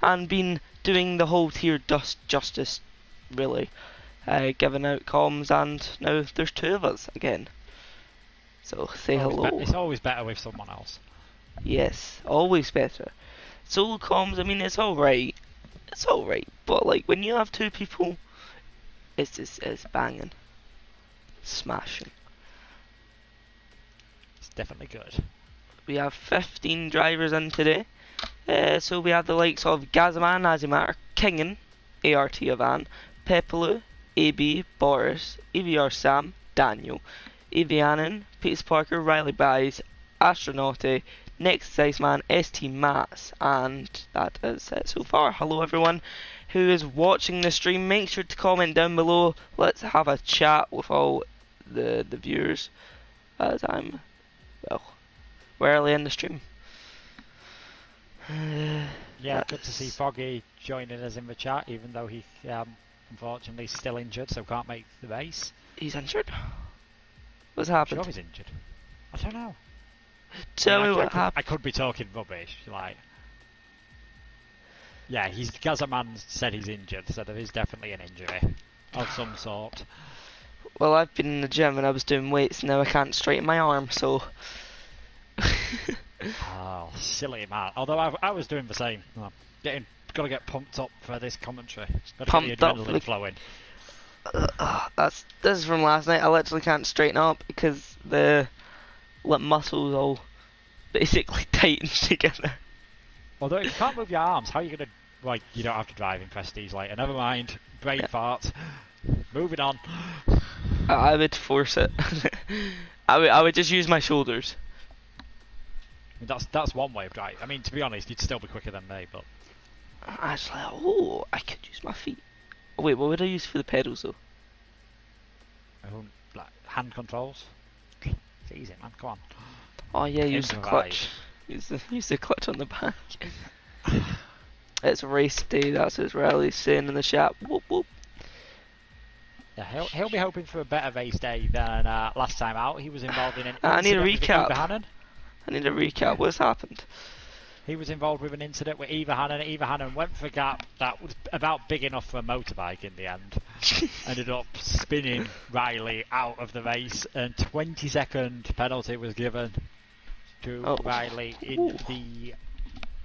and been doing the whole tier justice, really. Giving out comms, and now there's 2 of us again. So say hello. It's always better with someone else. Yes, always better. Solo comms, I mean, it's alright. It's alright, but like when you have 2 people, it's banging. Smashing. It's definitely good. We have 15 drivers in today. So we have the likes of Gazaman, Azimar, Kingen, ART Avan, Pepelu, AB, Boris, EVR Sam, Daniel, Evianen, Peter Parker, Riley Bays, Astronaute, Next Iceman, ST Mats, and that is it so far. Hello everyone who is watching the stream. Make sure to comment down below. Let's have a chat with all the viewers as I'm, well, we're early in the stream. Yeah, good to see Foggy joining us in the chat, even though he unfortunately is still injured, so can't make the race. He's injured? What's happened? I'm sure he's injured. I don't know. Tell me what happened. I could be talking rubbish, like. Yeah, Gazaman said he's injured, so there is definitely an injury of some sort. Well, I've been in the gym and I was doing weights, now I can't straighten my arm, so. Oh, silly man. Although I was doing the same. Got to get pumped up for this commentary. Got to get the adrenaline flowing. This is from last night. I literally can't straighten up because the muscles all basically tightened together. Although if you can't move your arms, how are you gonna, like, you don't have to drive in Prestige later. Never mind. Brain fart. Moving on. I would force it. I would just use my shoulders. That's one way of driving. I mean, to be honest, you'd still be quicker than me, but. Actually, I could use my feet. Oh, wait, what would I use for the pedals though? Like hand controls. It's easy, man. Come on. Oh yeah, use the clutch. Use the clutch on the back. It's race day. That's what Riley's saying in the chat. Whoop whoop. Yeah, he'll be hoping for a better race day than last time out. He was involved in an incident. I need a recap. With Eva Hannon. I need a recap. What's happened? He was involved with an incident with Eva Hannon. Eva Hannon went for a gap that was about big enough for a motorbike in the end. Ended up spinning Riley out of the race, and 20-second penalty was given to Riley in the.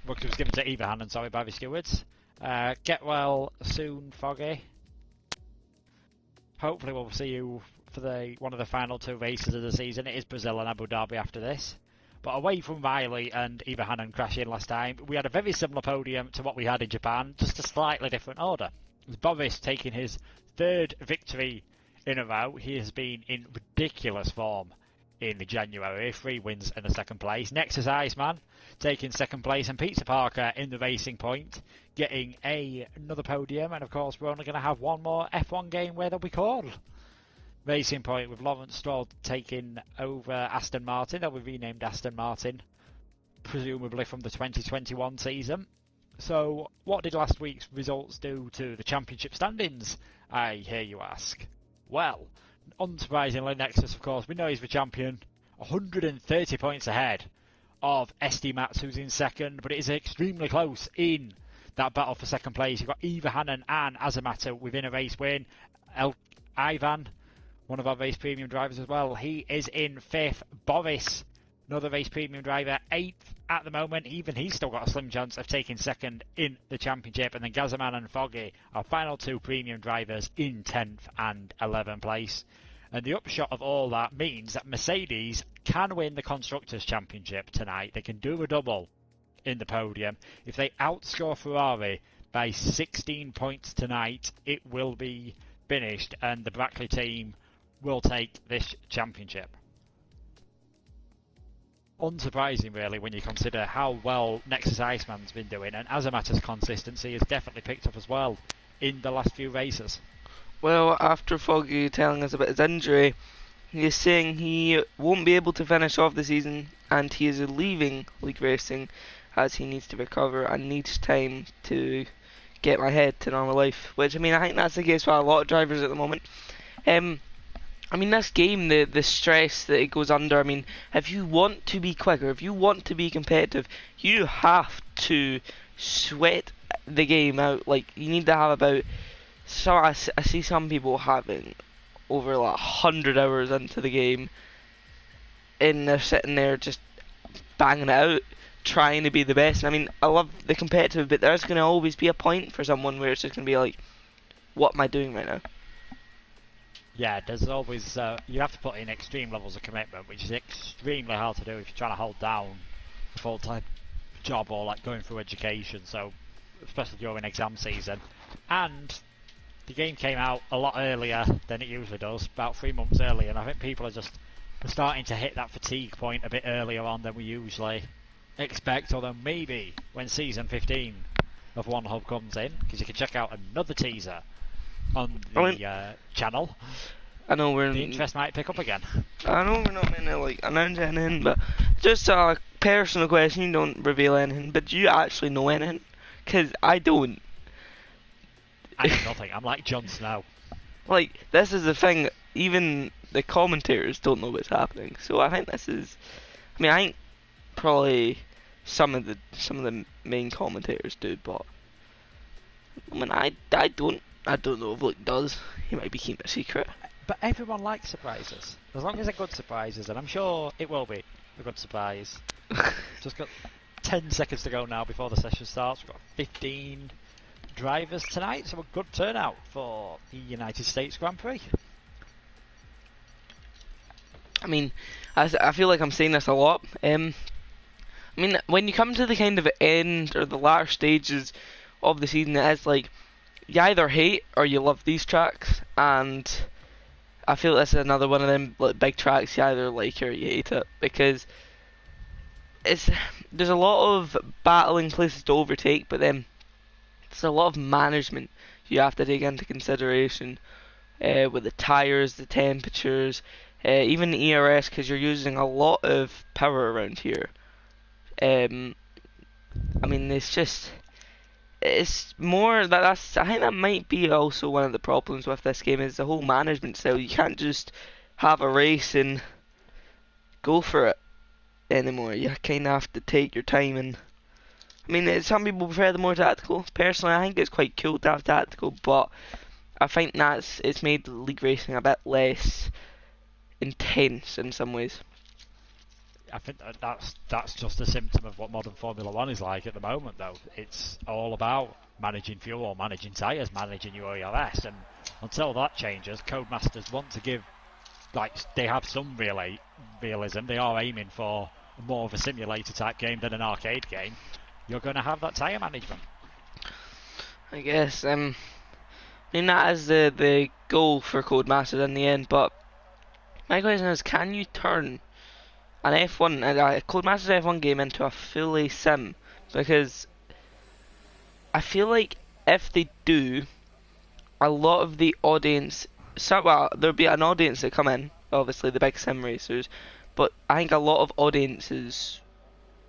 Well, it was given to Eva Hannon, sorry, by the stewards. Get well soon, Foggy. Hopefully, we'll see you for one of the final 2 races of the season. It is Brazil and Abu Dhabi after this. But away from Riley and Eva Hannon crashing last time, we had a very similar podium to what we had in Japan, just a slightly different order. With Boris taking his 3rd victory in a row. He has been in ridiculous form in January. 3 wins and a 2nd place. Next is Iceman taking 2nd place, and Peter Parker in the Racing Point getting another podium. And of course, we're only going to have one more F1 game where they'll be called. Racing Point with Lawrence Stroll taking over Aston Martin. They'll be renamed Aston Martin, presumably from the 2021 season. So, what did last week's results do to the championship standings, I hear you ask? Well, unsurprisingly, Nexus, of course, we know he's the champion, 130 points ahead of SD Mats, who's in 2nd, but it is extremely close in that battle for 2nd place. You've got Eva Hannon and Azamata within a race win. Ivan, one of our race premium drivers as well, he is in 5th. Boris, another race premium driver, 8th at the moment. Even he's still got a slim chance of taking 2nd in the championship. And then Gazaman and Foggy, our final 2 premium drivers, in 10th and 11th place. And the upshot of all that means that Mercedes can win the Constructors' Championship tonight. They can do a double in the podium. If they outscore Ferrari by 16 points tonight, it will be finished, and the Brackley team will take this championship. Unsurprising, really, when you consider how well Nexus Iceman's been doing, and Azamata's consistency has definitely picked up as well in the last few races. Well, after Foggy telling us about his injury, he is saying he won't be able to finish off the season, and he is leaving League Racing as he needs to recover and needs time to get my head to normal life. Which, I mean, I think that's the case for a lot of drivers at the moment. I mean, this game, the stress that it goes under, I mean, if you want to be quicker, if you want to be competitive, you have to sweat the game out. Like, you need to have about, so I see some people having over like 100 hours into the game, and they're sitting there just banging it out, trying to be the best. I mean, I love the competitive, but there's going to always be a point for someone where it's just going to be like, what am I doing right now? Yeah, there's always, you have to put in extreme levels of commitment, which is extremely hard to do if you're trying to hold down a full-time job or like going through education, so especially during exam season. And the game came out a lot earlier than it usually does, about 3 months early, and I think people are just starting to hit that fatigue point a bit earlier on than we usually expect, although maybe when season 15 of One Hub comes in, because you can check out another teaser on the channel, I know the interest might pick up again. I know we're not meant to like announce anything, but just a personal question. You don't reveal anything, but do you actually know anything? Because I don't. I know nothing. I'm like Jon Snow. Like, this is the thing. Even the commentators don't know what's happening. So I think this is. I mean, I think probably some of the main commentators do, but I mean, I don't know if Luke does. He might be keeping a secret. But everyone likes surprises, as long as they're good surprises, and I'm sure it will be a good surprise. Just got 10 seconds to go now before the session starts. We've got 15 drivers tonight, so a good turnout for the United States Grand Prix. I mean, I feel like I'm saying this a lot. I mean, when you come to the kind of end or the latter stages of the season, it is like you either hate or you love these tracks, and I feel this is another one of them like big tracks you either like or you hate it, because there's a lot of battling places to overtake, but then there's a lot of management you have to take into consideration with the tyres, the temperatures, even the ERS, because you're using a lot of power around here. I mean, it's more that's I think that might be also one of the problems with this game, is the whole management style. You can't just have a race and go for it anymore. You kind of have to take your time, and I mean, some people prefer the more tactical. Personally, I think it's quite cool to have tactical, but I think it's made league racing a bit less intense in some ways. I think that's just a symptom of what modern Formula 1 is like at the moment, though. It's all about managing fuel, managing tyres, managing your ERS, and until that changes, Codemasters want to give, like, they have some realism. They are aiming for more of a simulator type game than an arcade game. You're going to have that tyre management. I guess, I mean, that is the goal for Codemasters in the end, but my question is, can you turn an F1, a Codemasters F1 game into a fully sim? Because I feel like if they do, a lot of the audience, well, there'll be an audience that come in, obviously the big sim racers, but I think a lot of audiences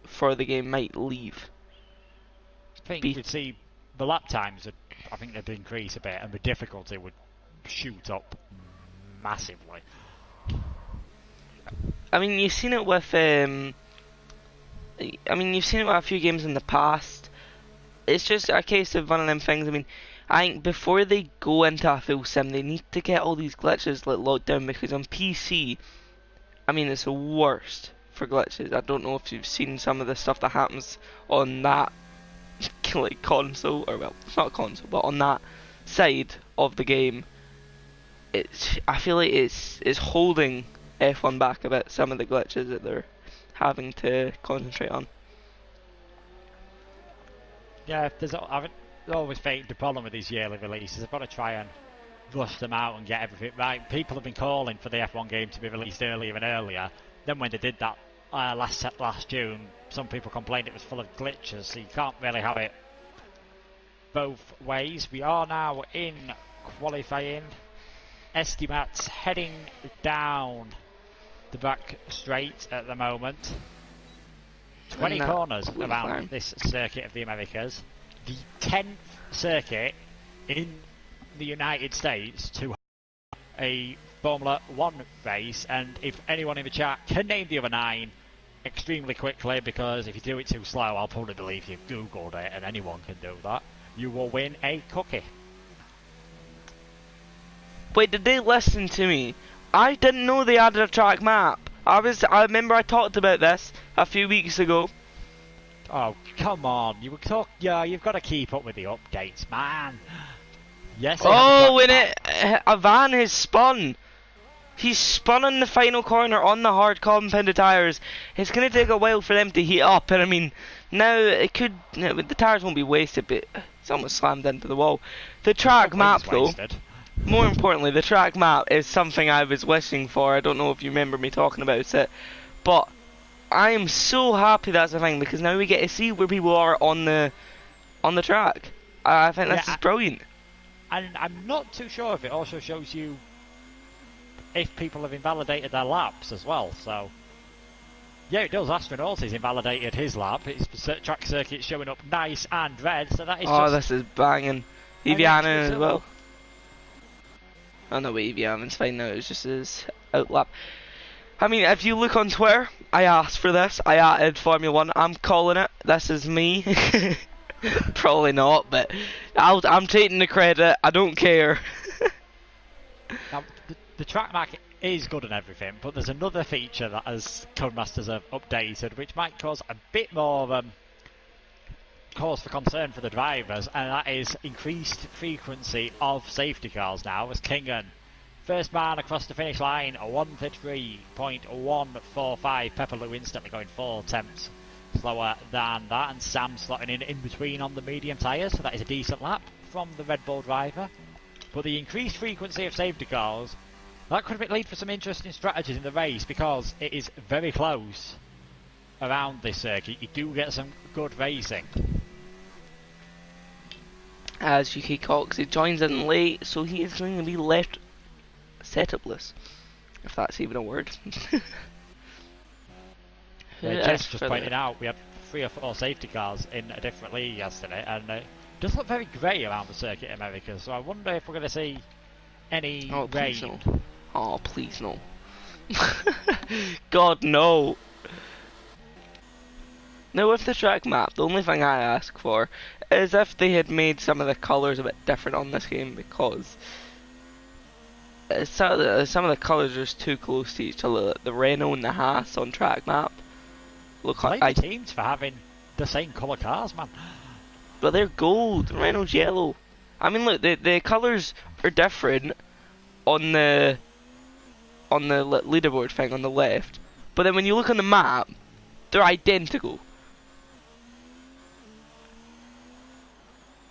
for the game might leave. I think we'd see the lap times, I think they'd increase a bit, and the difficulty would shoot up massively. I mean, you've seen it with you've seen it with a few games in the past. It's just a case of one of them things. I mean, I think before they go into a full sim, they need to get all these glitches like locked down, because on PC, I mean, it's the worst for glitches. I don't know if you've seen some of the stuff that happens on that like console, or well, it's not a console, but on that side of the game. I feel like it's holding F1 back a bit, some of the glitches that they're having to concentrate on. Yeah, I've always faced the problem with these yearly releases. I've got to try and rush them out and get everything right. People have been calling for the F1 game to be released earlier and earlier. Then when they did that last June, some people complained it was full of glitches, so you can't really have it both ways. We are now in qualifying. Estimat's heading down the back straight at the moment. 20 corners around this circuit of the Americas. The 10th circuit in the United States to have a Formula 1 race, and if anyone in the chat can name the other 9 extremely quickly, because if you do it too slow I'll probably believe you've googled it, and anyone can do that. you will win a cookie. Wait, did they listen to me? I didn't know they added a track map. I remember I talked about this a few weeks ago. Oh, come on. Yeah, you've got to keep up with the updates, man. Yes, oh, a van has spun. He's spun on the final corner on the hard compounded tyres. It's going to take a while for them to heat up, and I mean, now it could. The tyres won't be wasted, but it's almost slammed into the wall. The track map, though. More importantly, the track map is something I was wishing for. I don't know if you remember me talking about it, but I am so happy that's a thing because now we get to see where people are on the track. I think this is brilliant. And I'm not too sure if it also shows you if people have invalidated their laps as well. So yeah, it does. Astronaut has invalidated his lap. His track circuit's showing up nice and red. So that is. Oh, this is banging. Evianen as well. Oh no, wait, Evianen's fine now. It's just his outlap. I mean, if you look on Twitter, I asked for this. I added Formula 1. I'm calling it. This is me. Probably not, but I'm taking the credit. I don't care. Now, the track map is good and everything, but there's another feature that as Codemasters have updated, which might cause a bit more cause for concern for the drivers, and that is increased frequency of safety cars now, as Kingen, first man across the finish line, a 1:53.145, Pepperloo instantly going 4 tenths slower than that, and Sam slotting in between on the medium tyres, so that is a decent lap from the Red Bull driver. But the increased frequency of safety cars, that could lead for some interesting strategies in the race, because it is very close around this circuit. You do get some good racing. As UK Cox, he joins in late, so he is going to be left setupless, if that's even a word. Jess just pointed out we had 3 or 4 safety cars in a different league yesterday, and it does look very grey around the circuit in America, so I wonder if we're going to see any rain. Please no. Oh, please no. God, no. Now with the track map, the only thing I ask for is if they had made some of the colours a bit different on this game, because some of the colours are just too close to each other. The Renault and the Haas on track map look like the teams for having the same colour cars, man. But they're gold, Renault's yellow. I mean, look, the colours are different on the leaderboard thing on the left, but then when you look on the map, they're identical.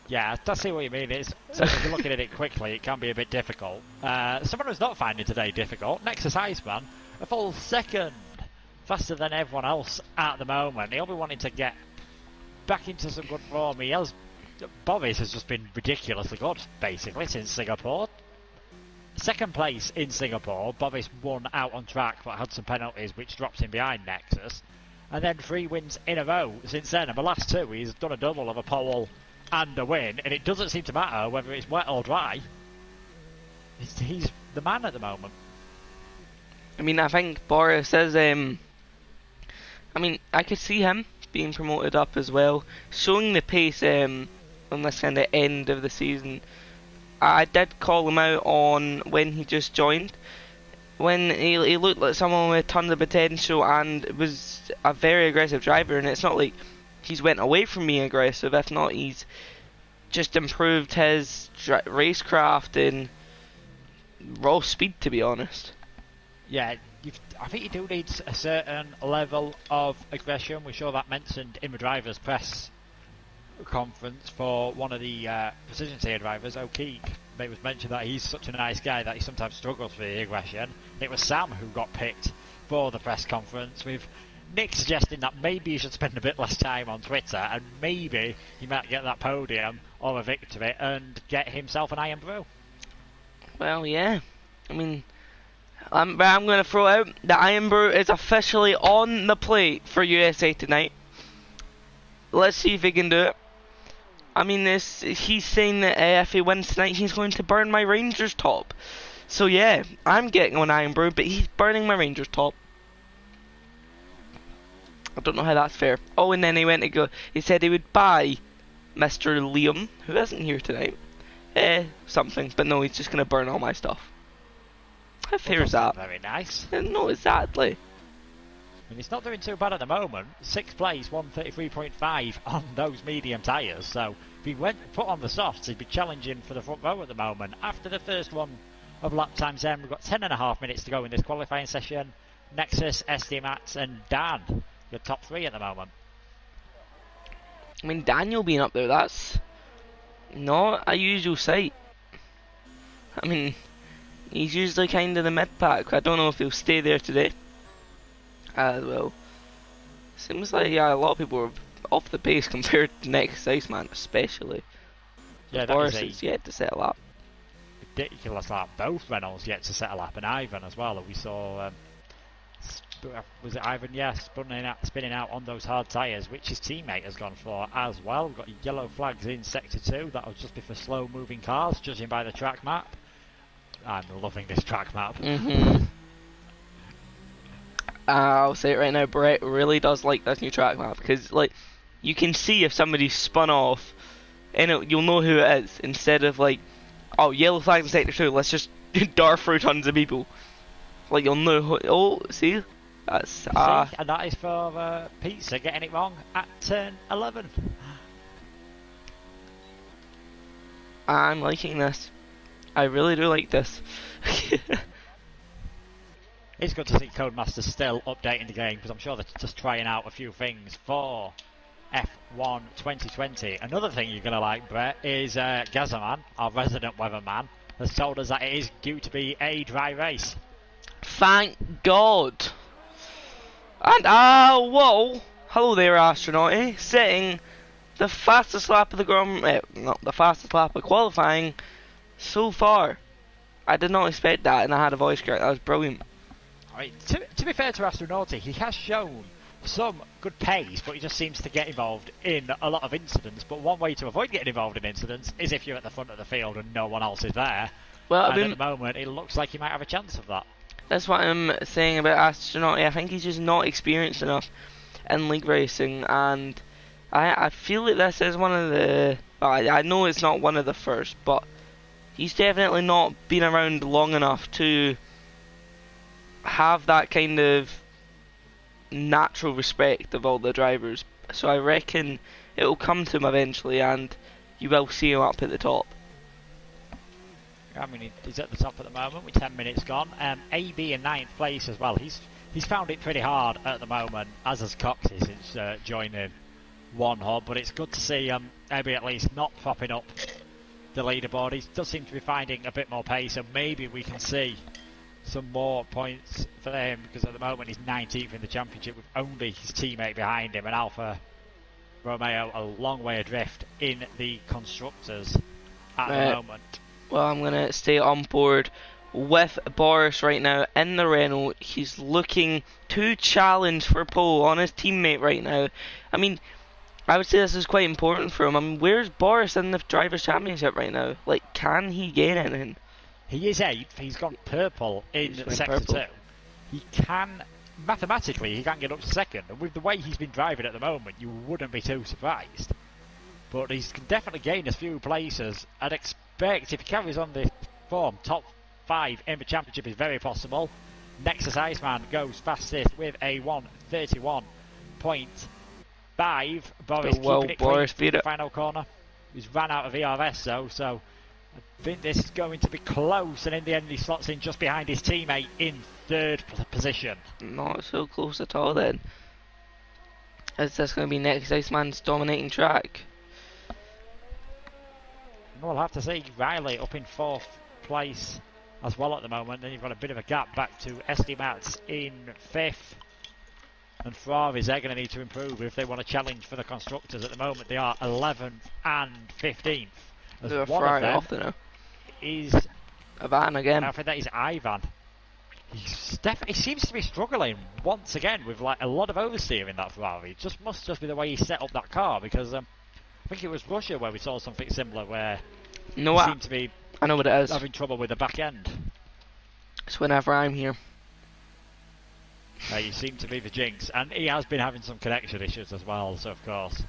Yeah, I see what you mean. So if you're looking at it quickly, it can be a bit difficult. Someone who's not finding today difficult, Nexus Iceman, a full second faster than everyone else at the moment. He'll be wanting to get back into some good form. Boris has just been ridiculously good, basically, since Singapore. Second place in Singapore, Boris won out on track but had some penalties which drops him behind Nexus. And then 3 wins in a row since then, and the last 2 he's done a double of a pole and a win, and it doesn't seem to matter whether it's wet or dry. He's the man at the moment. I mean, I think Boris is, I mean, I could see him being promoted up as well, showing the pace on this kind of end of the season. I did call him out on when he just joined, when he looked like someone with tons of potential and was a very aggressive driver, and it's not like he's went away from being aggressive. If not, he's just improved his racecraft and raw speed, to be honest. Yeah, I think you do need a certain level of aggression. We saw that mentioned in the drivers' press conference for one of the precision tier drivers, O'Keefe. It was mentioned that he's such a nice guy that he sometimes struggles with the aggression. It was Sam who got picked for the press conference, with Nick suggesting that maybe he should spend a bit less time on Twitter and maybe he might get that podium or a victory and get himself an Iron Brew. Well, yeah. I mean, I'm going to throw out the Iron Brew is officially on the plate for USA tonight. Let's see if he can do it. I mean, he's saying that if he wins tonight, he's going to burn my Rangers top. So yeah, I'm getting an Iron Brew, but he's burning my Rangers top. I don't know how that's fair. Oh, and then he said he would buy Mr. Liam, who isn't here tonight. Something, but no, he's just going to burn all my stuff. How fair is that? Very nice. No, exactly. I mean, he's not doing too bad at the moment. 6th place, 133.5 on those medium tyres. So if he went put on the softs, he'd be challenging for the front row at the moment. After the first one of lap times end, we've got 10.5 minutes to go in this qualifying session. Nexus, SD Max and Dan, your top 3 at the moment. I mean, Daniel being up there, that's not a usual sight. I mean, he's usually kind of the mid-pack. I don't know if he'll stay there today as well. Seems like a lot of people are off the pace compared to next Iceman, especially. Yeah, Boris is yet to settle up. Ridiculous lap. Both Reynolds yet to settle up, and Ivan as well. We saw, was it Ivan? Yes, spinning out on those hard tyres, which his teammate has gone for as well. We've got yellow flags in Sector 2. That'll just be for slow-moving cars, judging by the track map. I'm loving this track map. I'll say it right now, Brett really does like this new track map, because like you can see if somebody's spun off and you'll know who it is, instead of like, oh, yellow flags in Sector 2, let's just dart through tons of people. Like, you'll know who, oh, see? That's and that is for Pizza getting it wrong at turn 11. I'm liking this. I really do like this. It's good to see Codemasters still updating the game, because I'm sure they're just trying out a few things for F1 2020. Another thing you're going to like, Brett, is Gazaman, our resident weatherman, has told us that it is due to be a dry race. Thank God. And, whoa. Hello there, astronaut. Setting the fastest lap of the not the fastest lap of qualifying so far. I did not expect that, and I had a voice crack. That was brilliant. I mean, to be fair to Astronauti, he has shown some good pace, but he just seems to get involved in a lot of incidents. But one way to avoid getting involved in incidents is if you're at the front of the field and no one else is there. Well, and at the moment, it looks like he might have a chance of that. That's what I'm saying about Astronauti. I think he's just not experienced enough in league racing, and I feel like this is one of the... Well, I know it's not one of the first, but he's definitely not been around long enough to have that kind of natural respect of all the drivers. So I reckon it will come to him eventually, and you will see him up at the top. I mean, he's at the top at the moment with 10 minutes gone. AB in 9th place as well. He's found it pretty hard at the moment, as has Coxey since joining One Hub. But it's good to see AB at least not propping up the leaderboard. He does seem to be finding a bit more pace, and maybe we can see some more points for him, because at the moment he's 19th in the championship with only his teammate behind him, and Alfa Romeo a long way adrift in the constructors at the moment. Well, I'm going to stay on board with Boris right now in the Renault. He's looking to challenge for pole on his teammate right now. I mean, I would say this is quite important for him. I mean, where's Boris in the Drivers' Championship right now? Like, can he get anything? He is 8th. He's gone purple in Sector 2. He can, mathematically, he can get up to 2nd. And with the way he's been driving at the moment, you wouldn't be too surprised. But he's definitely gained a few places. I'd expect, if he carries on this form, top 5 in the championship is very possible. Nexus Iceman goes fastest with a 1:31.5. Boris keeping it clean in the final corner. He's ran out of ERS though, so I think this is going to be close, and in the end he slots in just behind his teammate in 3rd position. Not so close at all then. Is this going to be Nexus Iceman's dominating track? We'll have to see. Riley up in 4th place as well at the moment. Then you've got a bit of a gap back to SD Mats in 5th. And Ferraris, they're going to need to improve if they want to challenge for the constructors. At the moment, they are 11th and 15th. As one of them is Ivan again. I think that is Ivan. He seems to be struggling once again with like a lot of oversteer in that Ferrari. It must just be the way he set up that car, because I think it was Russia where we saw something similar, where he seemed to be I know what it is. having trouble with the back end. It's whenever I'm here. You seem to be the jinx, and he has been having some connection issues as well, so of course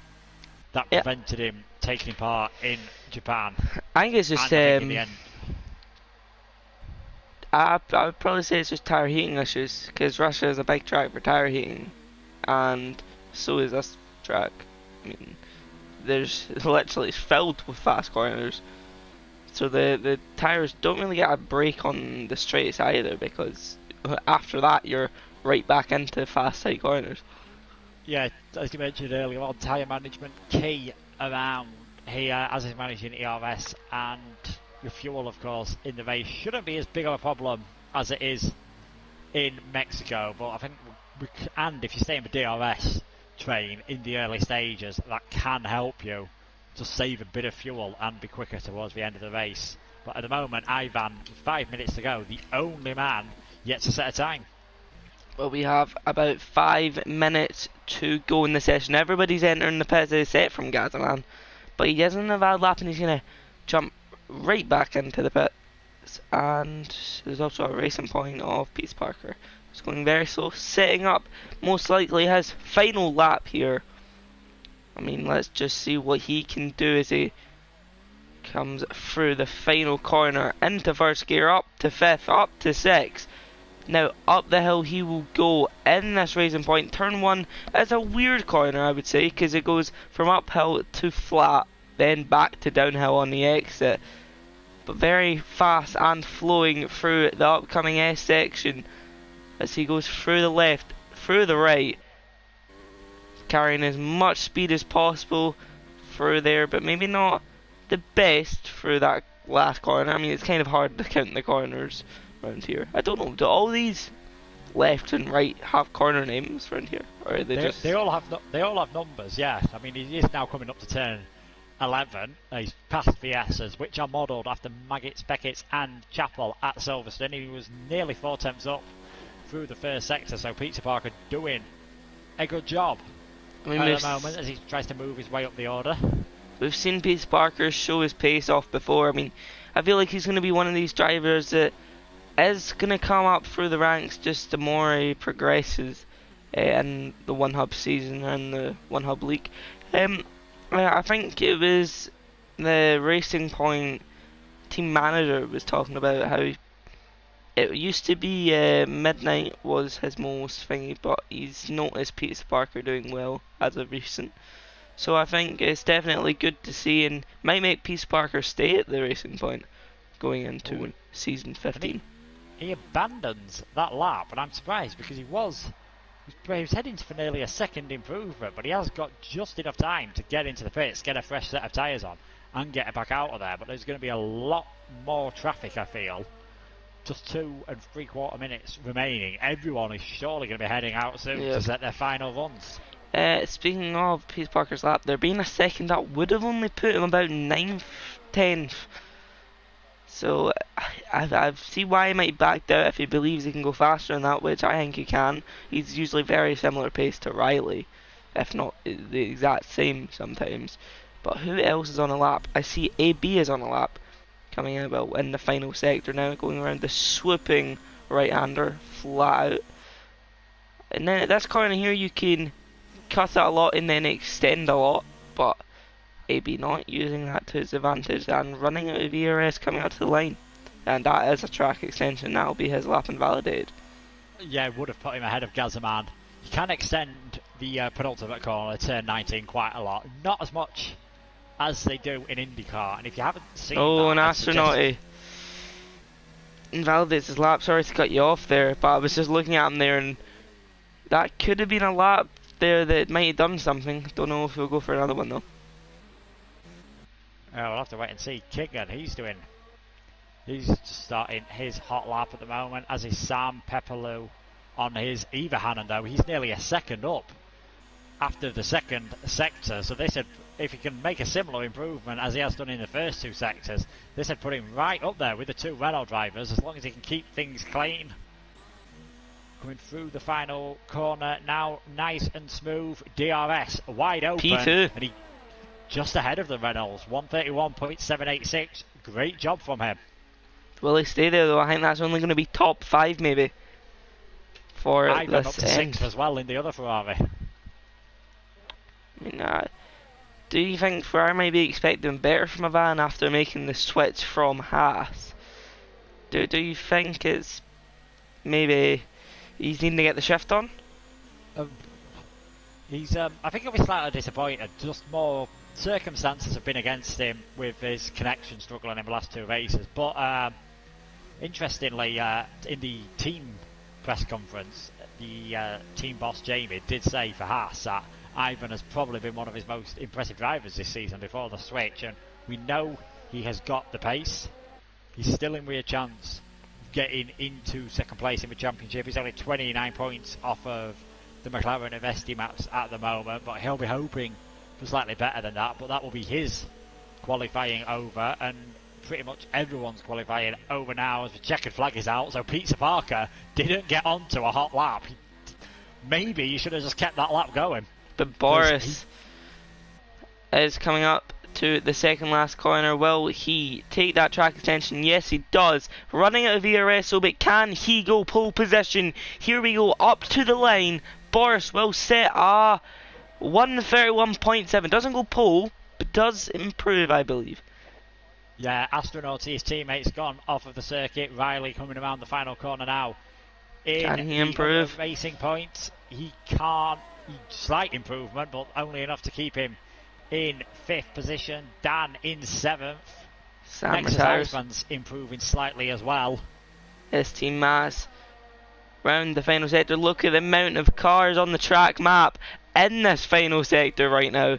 that Yeah. prevented him taking part in Japan. I think it's just And I think in the end, I would probably say it's just tire heating issues, because Russia is a big track for tire heating, and so is this track. I mean, there's literally filled with fast corners, so the tires don't really get a break on the straights either, because after that you're right back into fast tight corners. yeah, as you mentioned earlier on, tyre management key around here, as is managing ERS, and your fuel, of course, in the race shouldn't be as big of a problem as it is in Mexico. But I think, and if you stay in the DRS train in the early stages, that can help you to save a bit of fuel and be quicker towards the end of the race. But at the moment, Ivan, 5 minutes to go, the only man yet to set a time. Well, we have about 5 minutes to go in the session. Everybody's entering the pits set from Gazaman, but he doesn't have a bad lap, and he's going to jump right back into the pits. And there's also a racing point of Pete Parker. He's going very slow, setting up most likely his final lap here. I mean, let's just see what he can do as he comes through the final corner into first gear, up to fifth, up to sixth. Now up the hill he will go in this racing point. Turn 1 is a weird corner, I would say, because it goes from uphill to flat, then back to downhill on the exit. But very fast and flowing through the upcoming S section as he goes through the left, through the right, carrying as much speed as possible through there, but maybe not the best through that last corner. I mean, it's kind of hard to count the corners around here. I don't know, do all these left and right have corner names around here, or are They all have numbers. Yeah, I mean, he is now coming up to turn 11. He's past VS's, which are modelled after Maggots, Beckett's and Chapel at Silverstone. He was nearly 4 tenths up through the first sector, so Peter Parker doing a good job at the moment as he tries to move his way up the order. We've seen Peter Parker show his pace off before. I mean, I feel like he's going to be one of these drivers that is going to come up through the ranks just the more he progresses in the One Hub season and the One Hub League. I think it was the Racing Point team manager was talking about how it used to be Midnight was his most thingy, but he's noticed Peter Parker doing well as of recent. So I think it's definitely good to see, and might make Peter Parker stay at the Racing Point going into season 15. He abandons that lap, and I'm surprised because he was heading for nearly a second improvement, but he has got just enough time to get into the pits, get a fresh set of tyres on, and get back out of there. But there's going to be a lot more traffic, I feel. Just 2 3/4 minutes remaining. Everyone is surely going to be heading out soon to set their final runs. Speaking of Peter Parker's lap, there being a second that would have only put him about 9th, 10th. So I see why he might back out if he believes he can go faster than that, which I think he can. He's usually very similar pace to Riley, if not the exact same sometimes. But who else is on a lap? I see AB is on a lap, coming in about in the final sector now, going around the swooping right-hander flat out. And then at this corner here you can cut it a lot and then extend a lot, but AB not using that to his advantage and running out of ERS coming out to the line. And that is a track extension, that'll be his lap invalidated. Yeah, it would have put him ahead of Gazaman. You can extend the penultimate corner, turn 19, quite a lot. Not as much as they do in IndyCar, and if you haven't seen an astronaut invalidates his lap. Sorry to cut you off there, but I was just looking at him there, and that could have been a lap there that might have done something. Don't know if he'll go for another one though. We'll have to wait and see. Kingan, he's starting his hot lap at the moment, as is Sam Pepperlew on his Everhanen though. He's nearly a second up after the second sector, so they said if he can make a similar improvement as he has done in the first 2 sectors, they said put him right up there with the 2 Renault drivers as long as he can keep things clean. Coming through the final corner now, nice and smooth. DRS wide open, P2, and he just ahead of the Reynolds, 131.786. Great job from him. will he stay there though? I think that's only going to be top 5 maybe for I've gone up this to end. 6th as well in the other Ferrari. I mean, Do you think Ferrari might be expecting better from a van after making the switch from Haas? Do you think it's maybe he's needing to get the shift on? Um, I think he'll be slightly disappointed. Just more circumstances have been against him with his connection struggling in the last 2 races. But interestingly, in the team press conference, the team boss Jamie did say for Haas that Ivan has probably been one of his most impressive drivers this season before the switch, and we know he has got the pace. He's still in with a chance of getting into second place in the championship. He's only 29 points off of the McLaren of SD maps at the moment, but he'll be hoping for slightly better than that. But that will be his qualifying over, and pretty much everyone's qualifying over now as the checkered flag is out. So Pete Parker didn't get onto a hot lap. Maybe you should have just kept that lap going. But Boris is coming up to the second last corner. Will he take that track extension? Yes, he does. Running out of VRSO, but can he go pole position? Here we go, up to the line. Boris will set 131.7. Doesn't go pole, but does improve, I believe. Yeah, Astronaut, his teammates gone off of the circuit. Riley coming around the final corner now. Can he improve? Racing points, he can't. Slight improvement, but only enough to keep him in 5th position. Dan in 7th. Sam retires. Iceman's improving slightly as well. His team mass round the final sector. Look at the amount of cars on the track map in this final sector right now.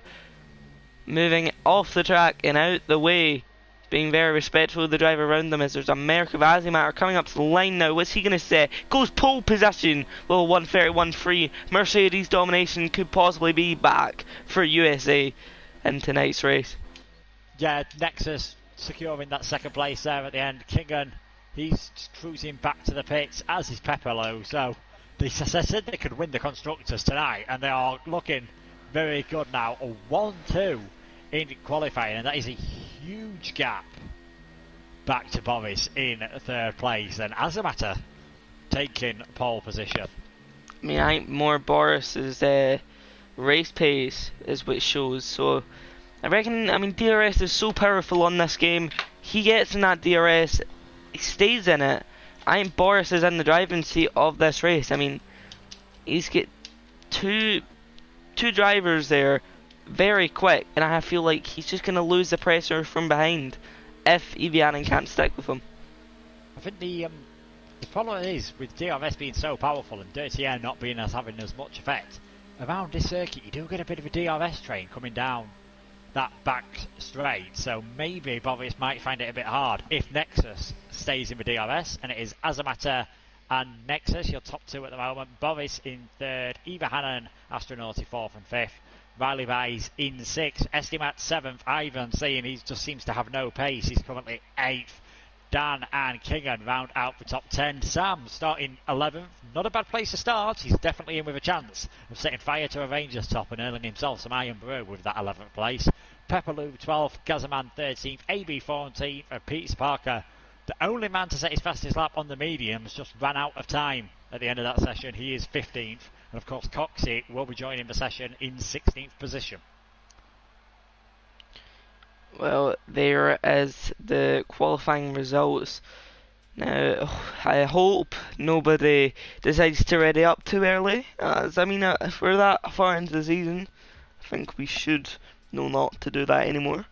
Moving off the track and out the way. Being very respectful of the driver around them as there's a Merc of Azimar coming up to the line now. What's he going to say? Goes pole position. Well, 131.3. Mercedes domination could possibly be back for USA in tonight's race. Yeah, Nexus securing that second place there at the end. Kingan, he's cruising back to the pits, as is Pepperlo. So they said they could win the Constructors tonight, and they are looking very good now. A 1-2 in qualifying, and that is a huge gap back to Boris in 3rd place, and Azamata taking pole position. I mean, I think more Boris's race pace is what shows. So I reckon, I mean, DRS is so powerful on this game. He gets in that DRS, he stays in it. I think Boris is in the driving seat of this race. I mean, he's got two drivers there very quick, and I feel like he's just going to lose the pressure from behind if Evianen can't stick with him. I think the problem is with DRS being so powerful and Dirty Air not being having as much effect around this circuit, you do get a bit of a DRS train coming down that back straight, so maybe Boris might find it a bit hard if Nexus stays in the DRS, and it is Azamata and Nexus, your top 2 at the moment. Boris in 3rd, Eva Hannon, Astronauti 4th and 5th. Riley Vies in 6th, Estimat 7th, Ivan saying he just seems to have no pace, he's currently 8th. Dan and Kingan round out the top 10. Sam starting 11th, not a bad place to start, he's definitely in with a chance of setting fire to a Rangers top and earning himself some iron brew with that 11th place. Pepperloo 12th, Gazaman 13th, AB 14th, and Pete Parker, the only man to set his fastest lap on the mediums, just ran out of time at the end of that session. He is 15th. And of course, Coxey will be joining the session in 16th position. Well, there is the qualifying results. Now, I hope nobody decides to ready up too early. As I mean, if we're that far into the season, I think we should know not to do that anymore.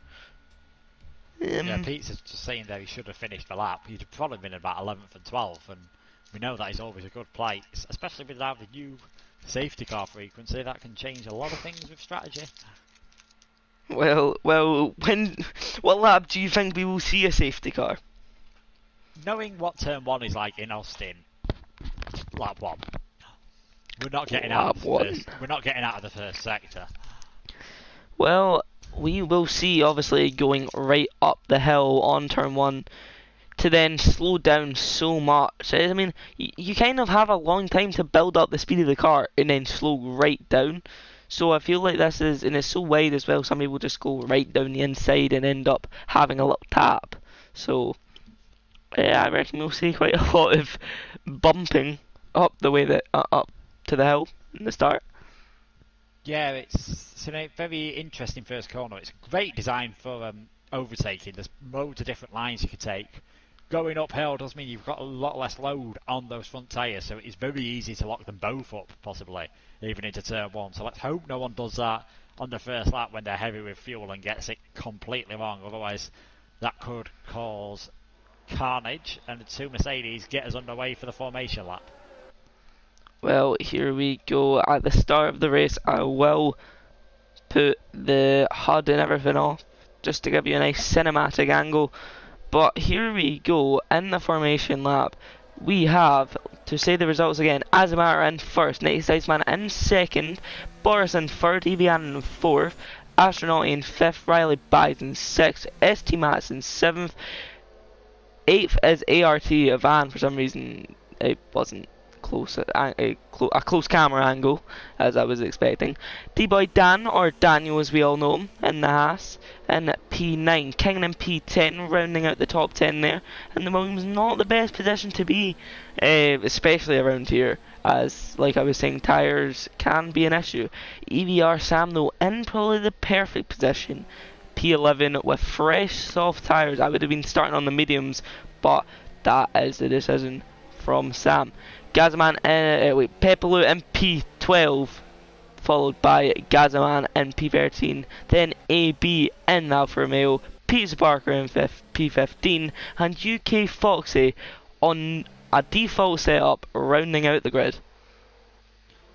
Yeah, Pete's just saying there he should have finished the lap. He'd have probably been about 11th and 12th, and we know that is always a good place, especially without the new safety car frequency. That can change a lot of things with strategy. Well, what lap do you think we will see a safety car? Knowing what turn 1 is like in Austin, lap 1. We're not getting out of the first sector. Well, we will see, obviously, going right up the hill on turn 1 to then slow down so much. I mean, you kind of have a long time to build up the speed of the car and then slow right down. So I feel like this is, and it's so wide as well, some people just go right down the inside and end up having a little tap. So yeah, I reckon we'll see quite a lot of bumping up the way that up to the hill in the start. Yeah, it's a very interesting first corner. It's a great design for overtaking. There's loads of different lines you could take. Going uphill does mean you've got a lot less load on those front tyres, so it's very easy to lock them both up, possibly, even into turn one. So let's hope no one does that on the first lap when they're heavy with fuel and gets it completely wrong. Otherwise, that could cause carnage, and the two Mercedes get us underway for the formation lap. Well, here we go. At the start of the race, I will put the HUD and everything off just to give you a nice cinematic angle. But here we go. In the formation lap, we have, to say the results again, Azamar in first, Next Iceman in second, Boris in third, Evian in fourth, Astronaut in fifth, Riley Byes in sixth, ST Mats in seventh, eighth is ART Van. For some reason it wasn't close, a close camera angle as I was expecting. D-Boy Dan, or Daniel as we all know him, in the Haas, in P9, King in P10, rounding out the top 10 there, and the Williams not the best position to be, especially around here, as like I was saying, tyres can be an issue. EVR Sam though in probably the perfect position, P11 with fresh soft tyres. I would have been starting on the mediums, but that is the decision from Sam. Gazaman, Pepelu in P12, followed by Gazaman in P13, then AB in Alfa Romeo, Peter Parker in P15, and UK Foxy on a default setup rounding out the grid.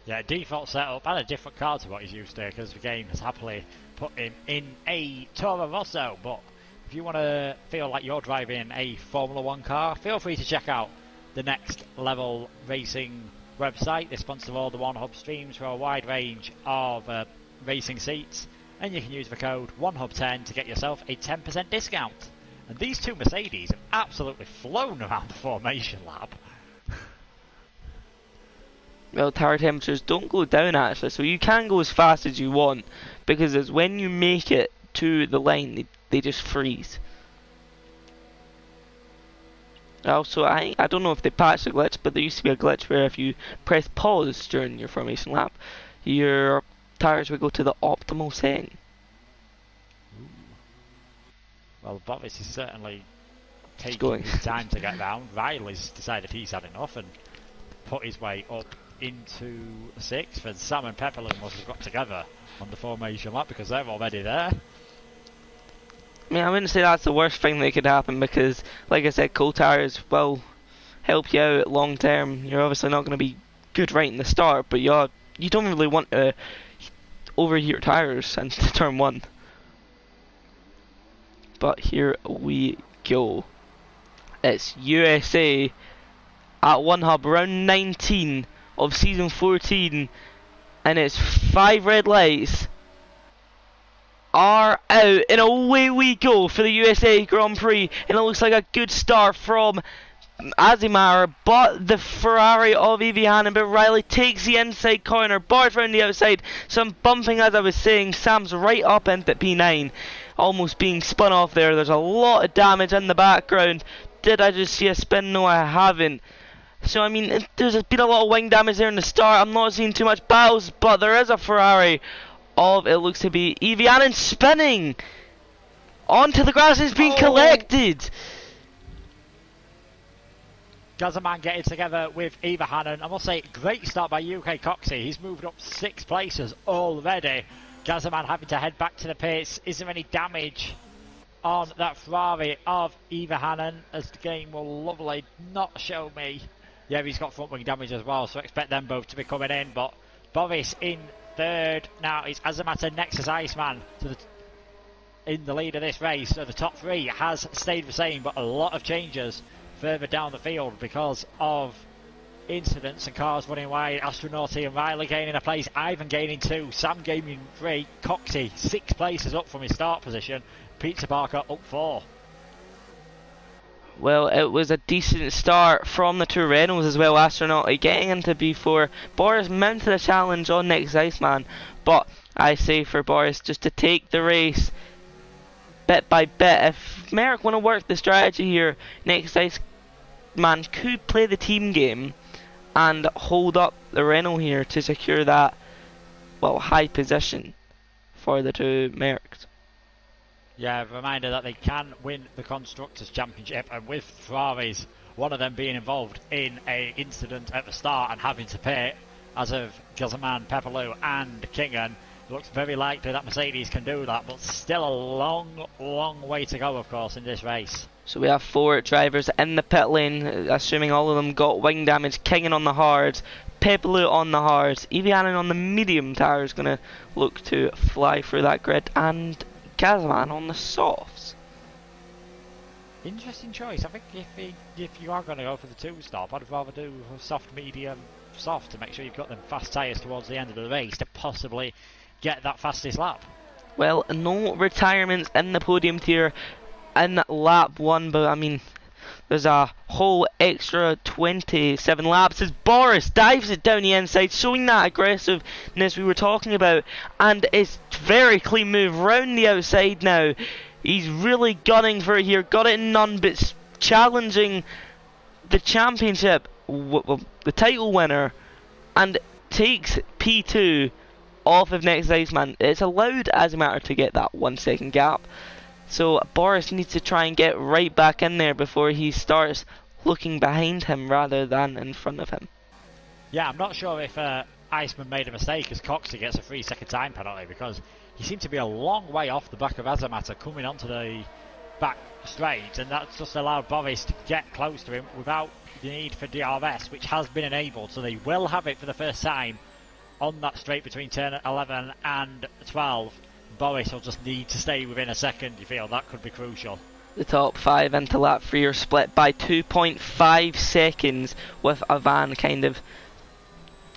Yeah, default setup and a different car to what he's used to, because the game has happily put him in a Toro Rosso. But if you want to feel like you're driving a Formula 1 car, feel free to check out the Next Level Racing website. They sponsor all the One Hub streams for a wide range of racing seats, and you can use the code OneHub10 to get yourself a 10% discount. And these two Mercedes have absolutely flown around the formation lap. Well, tyre temperatures don't go down actually, so you can go as fast as you want, because it's when you make it to the line they just freeze. Also, I don't know if they patched the glitch, but there used to be a glitch where if you press pause during your formation lap, your tyres would go to the optimal setting. Well, Bottas is certainly taking his time to get down. Riley's decided he's had enough and put his way up into sixth, and Sam and Pepperlin must have got together on the formation lap because they're already there. I mean, I wouldn't say that's the worst thing that could happen, because, like I said, cold tyres will help you out long term. You're obviously not going to be good right in the start, but you don't really want to overheat your tyres into turn one. But here we go. It's USA at One Hub, round 19 of season 14, and it's 5 red lights are out, and away we go for the USA Grand Prix, and it looks like a good start from Azimar, but the Ferrari of Evie Hannon, but Riley takes the inside corner, bars round the outside, some bumping as I was saying. Sam's right up into P9, almost being spun off there. There's a lot of damage in the background. Did I just see a spin? No, I haven't. So I mean, there's been a lot of wing damage there in the start. I'm not seeing too much battles, but there is a Ferrari of, it looks to be Evianen spinning onto the grass. It's been collected. Gazaman getting together with Eva Hannon. I must say, great start by UK Coxey. He's moved up 6 places already. Gazaman having to head back to the pits. Is there any damage on that Ferrari of Eva Hannon? As the game will lovely not show me. Yeah, he's got front wing damage as well, so expect them both to be coming in. But Boris in third. Now it's Azamata next as Iceman in the lead of this race. So the top 3 has stayed the same, but a lot of changes further down the field because of incidents and cars running wide. Astronauti and Riley gaining a place, Ivan gaining 2, Sam gaining 3, Coxey 6 places up from his start position, Peter Parker up 4. Well, it was a decent start from the 2 Renaults as well. Astronauti getting into B4. Boris mounted a challenge on next Iceman, but I say for Boris just to take the race bit by bit. If Merrick want to work the strategy here, next Iceman could play the team game and hold up the Renault here to secure that well, high position for the two Mercs. Yeah, reminder that they can win the Constructors' Championship, and with Ferraris, one of them being involved in a incident at the start and having to pay, as of Gazaman, Pepperloo and Kingan, it looks very likely that Mercedes can do that, but still a long way to go, of course, in this race. So we have 4 drivers in the pit lane, assuming all of them got wing damage. Kingan on the hards, Pepperloo on the hards, Evianen on the medium tire is going to look to fly through that grid, and Gazaman on the softs. Interesting choice. I think if you are going to go for the 2-stop, I'd rather do soft, medium, soft to make sure you've got them fast tyres towards the end of the race to possibly get that fastest lap. Well, no retirements in the podium tier in lap 1, but I mean, there's a whole extra 27 laps as Boris dives it down the inside, showing that aggressiveness we were talking about, and it's very clean move round the outside now. He's really gunning for it here, got it in none, but challenging the championship, the title winner, and takes P2 off of next Iceman. It's allowed Azimatter to get that 1 second gap. So Boris needs to try and get right back in there before he starts looking behind him rather than in front of him. Yeah, I'm not sure if Iceman made a mistake as Coxey gets a 3-second time penalty, because he seemed to be a long way off the back of Azimatter coming onto the back straight, and that's just allowed Boris to get close to him without the need for DRS, which has been enabled, so they will have it for the first time on that straight between turn 11 and 12. Boris will just need to stay within a second. You feel that could be crucial. The top 5 into lap 3 are split by 2.5 seconds, with Avan kind of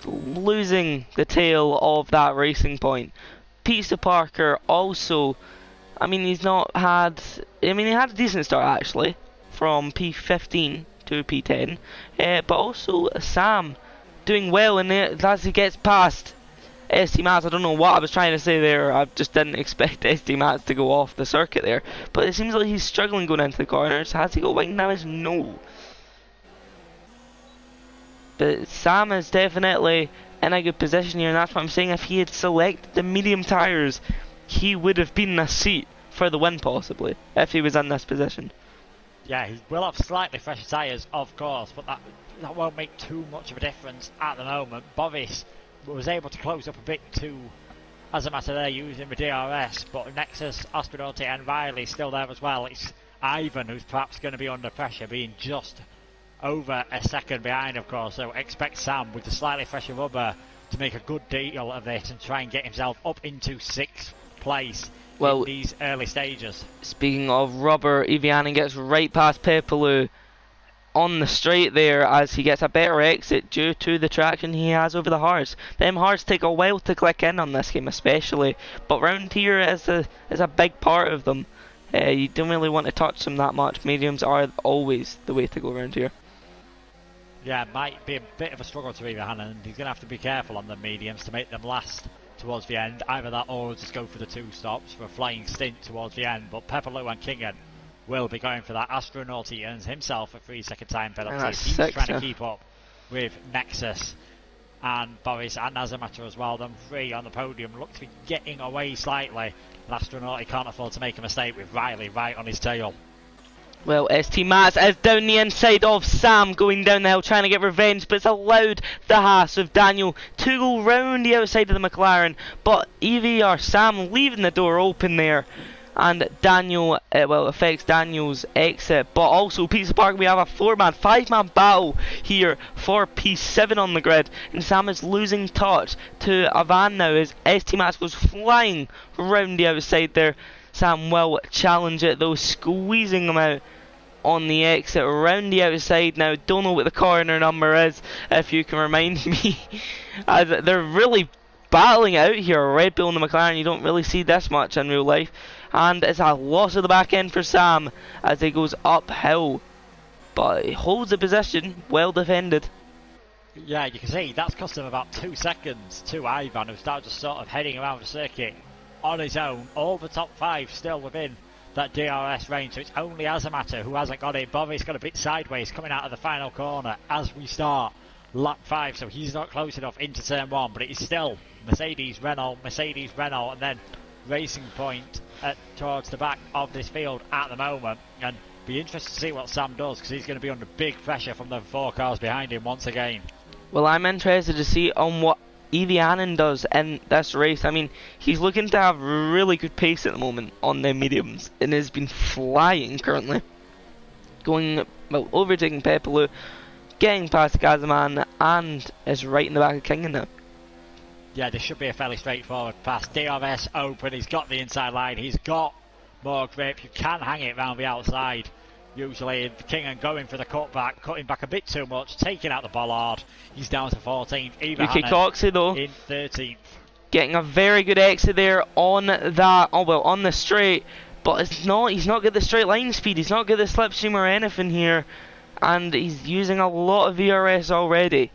losing the tail of that racing point. Peter Parker also, I mean, he had a decent start actually, from P15 to P10, but also Sam doing well in it as he gets past ST Mats. I don't know what I was trying to say there. I just didn't expect ST Mats to go off the circuit there. But it seems like he's struggling going into the corners. Has he got wing damage? No. But Sam is definitely in a good position here, and that's what I'm saying. If he had selected the medium tyres, he would have been in a seat for the win possibly, if he was in this position. Yeah, he will have slightly fresher tyres, of course, but that won't make too much of a difference at the moment. Boris was able to close up a bit too, as a matter there, using the DRS, but Nexus, Astronauti and Riley still there as well. It's Ivan who's perhaps going to be under pressure, being just over a second behind, of course, so expect Sam with the slightly fresher rubber to make a good deal of it and try and get himself up into 6th place in these early stages. Speaking of rubber, Evianen gets right past Pepperloo on the straight there as he gets a better exit due to the traction he has over the hards. Them hards take a while to click in on this game especially, but round here is a big part of them. You don't really want to touch them that much. Mediums are always the way to go around here. Yeah, it might be a bit of a struggle to Evianen, and he's going to have to be careful on the mediums to make them last towards the end. Either that or just go for the 2 stops for a flying stint towards the end, but Pepperloo and Kingan will be going for that. Astronauti earns himself a 3-second time penalty. He's trying to keep up with Nexus and Boris and Azimatter as well. Them 3 on the podium look to be getting away slightly, and Astronauti can't afford to make a mistake with Riley right on his tail. Well, ST Mats is down the inside of Sam, going down the hill trying to get revenge, but it's allowed the Haas of Daniel to go round the outside of the McLaren, but Sam leaving the door open there, and Daniel, affects Daniel's exit. But also Pizza Park, we have a 4-man, 5-man battle here for P7 on the grid, and Sam is losing touch to Avan now as ST Mats goes flying round the outside there. Sam will challenge it though, squeezing him out on the exit around the outside now. Don't know what the corner number is, if you can remind me. They're really battling out here, Red Bull and the McLaren. You don't really see this much in real life, and it's a loss of the back end for Sam as he goes uphill, but he holds the position, well defended. Yeah, you can see that's cost him about 2 seconds to Ivan, who started just sort of heading around the circuit on his own. All the top 5 still within that DRS range, so it's only Azimatter who hasn't got it. Boris got a bit sideways coming out of the final corner as we start lap 5, so he's not close enough into turn 1, but it is still Mercedes, Renault, and then Racing Point towards the back of this field at the moment. And be interested to see what Sam does, because he's going to be under big pressure from the 4 cars behind him once again. Well, I'm interested to see on what Evie Annan does in this race. I mean, he's looking to have really good pace at the moment on the mediums, and has been flying currently. Well, overtaking Pepelu, getting past Gazaman, and is right in the back of Kingan now. Yeah, this should be a fairly straightforward pass. DRS open, he's got the inside line, he's got more grip, you can hang it round the outside. Usually Kingan going for the cutback, cutting back a bit too much, taking out the bollard. He's down to 14th. Yuki Coxey though in 13th. Getting a very good exit there on that, on the straight, but he's not got the straight line speed, he's not got the slipstream or anything here, and he's using a lot of VRS already.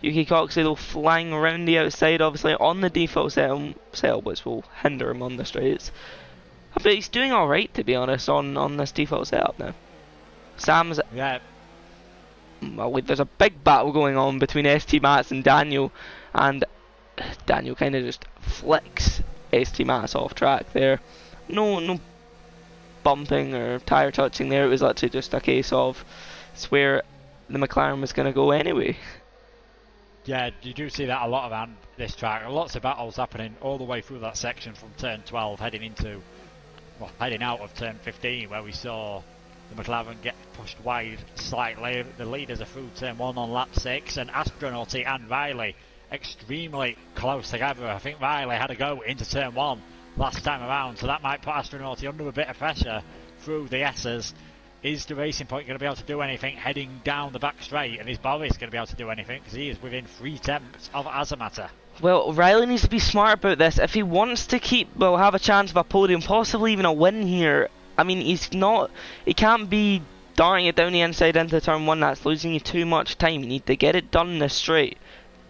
Yuki Coxey though flying around the outside, obviously on the default setup, which will hinder him on the straights. But he's doing alright, to be honest, on this default setup now. Sam's... Yeah. Well, wait, there's a big battle going on between ST Mats and Daniel, and Daniel kind of just flicks ST Mats off track there. No bumping or tyre touching there, it was literally just a case of it's where the McLaren was going to go anyway. Yeah, you do see that a lot around this track. Lots of battles happening all the way through that section from turn 12 heading out of turn 15, where we saw the McLaren get pushed wide slightly. The leaders are through turn 1 on lap 6, and Astronauty and Riley extremely close together. I think Riley had a go into turn 1 last time around, so that might put Astronauty under a bit of pressure through the S's. Is the Racing Point going to be able to do anything heading down the back straight, and is Boris going to be able to do anything, because he is within 3 tenths of Azamata? Well, Riley needs to be smart about this. If he wants to have a chance of a podium, possibly even a win here, I mean, he can't be darting it down the inside into turn 1, that's losing you too much time. You need to get it done in the straight,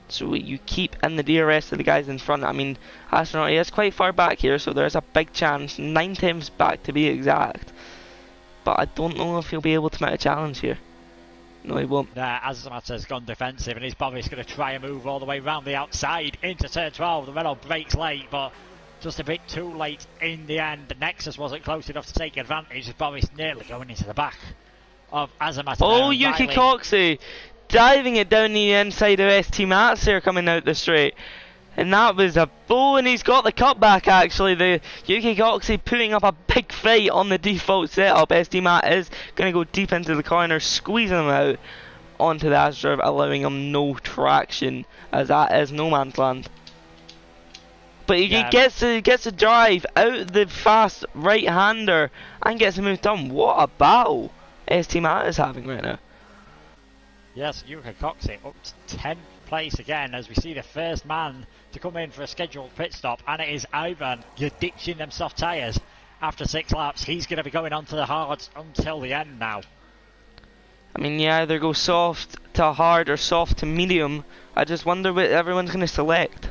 so you keep in the DRS of the guys in front. I mean, Astronaut, he is quite far back here, so there's a big chance, 9 tenths back to be exact. But I don't know if he'll be able to make a challenge here. No, he won't. Azamata's gone defensive, and is Boris going to try and move all the way round the outside into turn 12. The Renault breaks late, but just a bit too late in the end. The Nexus wasn't close enough to take advantage, as Boris nearly going into the back of Azamata. Oh, Yuki Coxey diving it down the inside of ST Mats there, coming out the straight. And that was a... Oh, and he's got the cutback actually. The Yuki Coxey putting up a big fight on the default setup. ST Mat is going to go deep into the corner, squeezing him out onto the Astra, allowing him no traction, as that is no man's land. But he gets to drive out the fast right-hander and gets a move done. What a battle ST Mat is having right now. Yes, Yuki Coxey up to 10th place again, as we see the first man to come in for a scheduled pit stop, and it is Ivan. You're ditching them soft tyres after 6 laps. He's going to be going on to the hards until the end now. I mean, you either go soft to hard or soft to medium. I just wonder what everyone's going to select.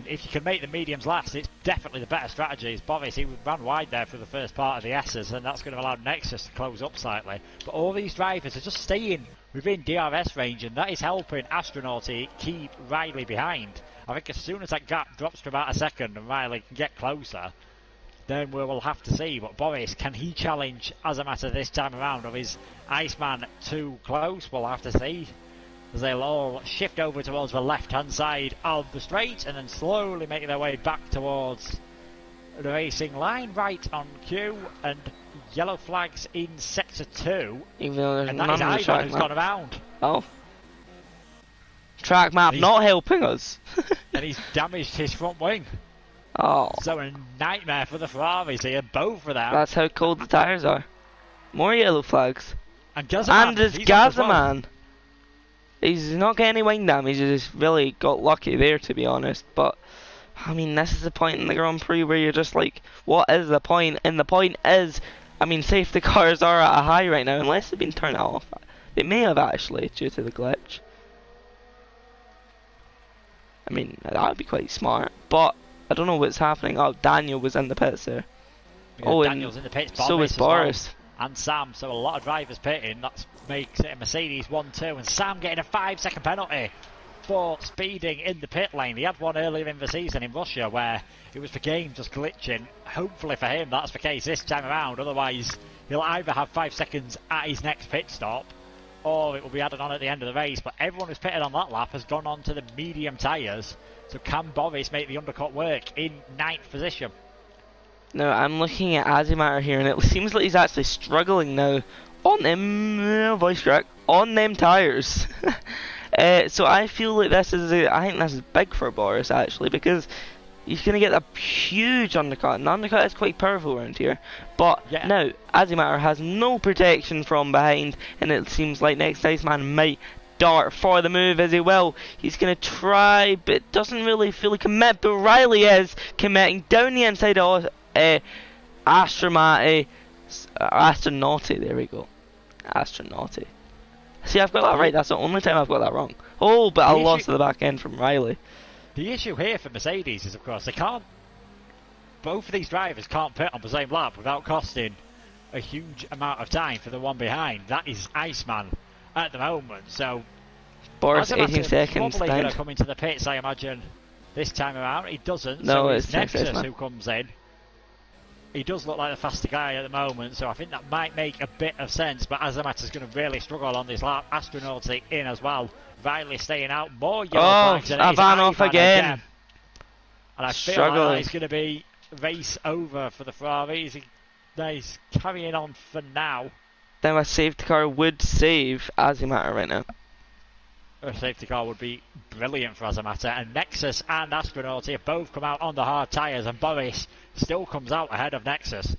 If you can make the mediums last, it's definitely the better strategy. As Boris, he ran wide there for the first part of the S's, and that's going to allow Nexus to close up slightly. But all these drivers are just staying within DRS range, and that is helping Astronauty keep Riley behind. I think as soon as that gap drops to about a second and Riley can get closer, then we will have to see. But Boris, can he challenge Azamata this time around, or is Iceman too close? We'll have to see, as they'll all shift over towards the left-hand side of the straight and then slowly make their way back towards the racing line, right on cue, and yellow flags in sector 2. Even though there's and none that is on the Ivan track who's map. gone around. Oh. Track map not helping us. And he's damaged his front wing. Oh. So a nightmare for the Ferraris here, both of them. That's how cold the tyres are. More yellow flags. And Gazaman. And it's he's up as well. Gazaman. He's not getting any wing damage, he just really got lucky there, to be honest. But, I mean, this is the point in the Grand Prix where you're just like, what is the point? And the point is, I mean, safety cars are at a high right now, unless they've been turned off. They may have actually, due to the glitch. I mean, that would be quite smart. But, I don't know what's happening. Oh, Daniel was in the pits there. Yeah, Daniel's in the pits. So was Boris. Well. and Sam, so a lot of drivers pitting. That makes it a Mercedes 1-2, and Sam getting a 5-second penalty for speeding in the pit lane. He had one earlier in the season in Russia where it was the game just glitching. Hopefully for him that's the case this time around, otherwise he'll either have 5 seconds at his next pit stop or it will be added on at the end of the race. But everyone who's pitted on that lap has gone on to the medium tyres, so can Boris make the undercut work in 9th position? No, I'm looking at Azimatter here, and it seems like he's actually struggling now on them voice crack on them tyres. So I feel like I think this is big for Boris actually, because he's going to get a huge undercut, and the undercut is quite powerful around here. But yeah, now Azimatter has no protection from behind, and it seems like next Iceman might dart for the move as he will. He's going to try, but doesn't really fully commit. But Riley is committing down the inside of Astronauti. There we go. Astronauti. See, I've got that right. That's the only time I've got that wrong. Oh, but I lost to the back end from Riley. The issue here for Mercedes is, of course, they can't. Both of these drivers can't pit on the same lap without costing a huge amount of time for the one behind. That is Iceman at the moment. So Boris 18 seconds. Probably going to come into the pits, I imagine, this time around. He doesn't. No, so it's Nexus who comes in. He does look like the faster guy at the moment, so I think that might make a bit of sense. But Azamat is going to really struggle on this lap. Astronauti in as well. Riley staying out. More yellow flags. And Ivan off again. And I feel like it's going to be race over for the Ferrari. He's carrying on for now. Then a safety car would save Azimatter right now. A safety car would be brilliant for Azamat. And Nexus and Astronauti have both come out on the hard tyres, and Boris still comes out ahead of Nexus.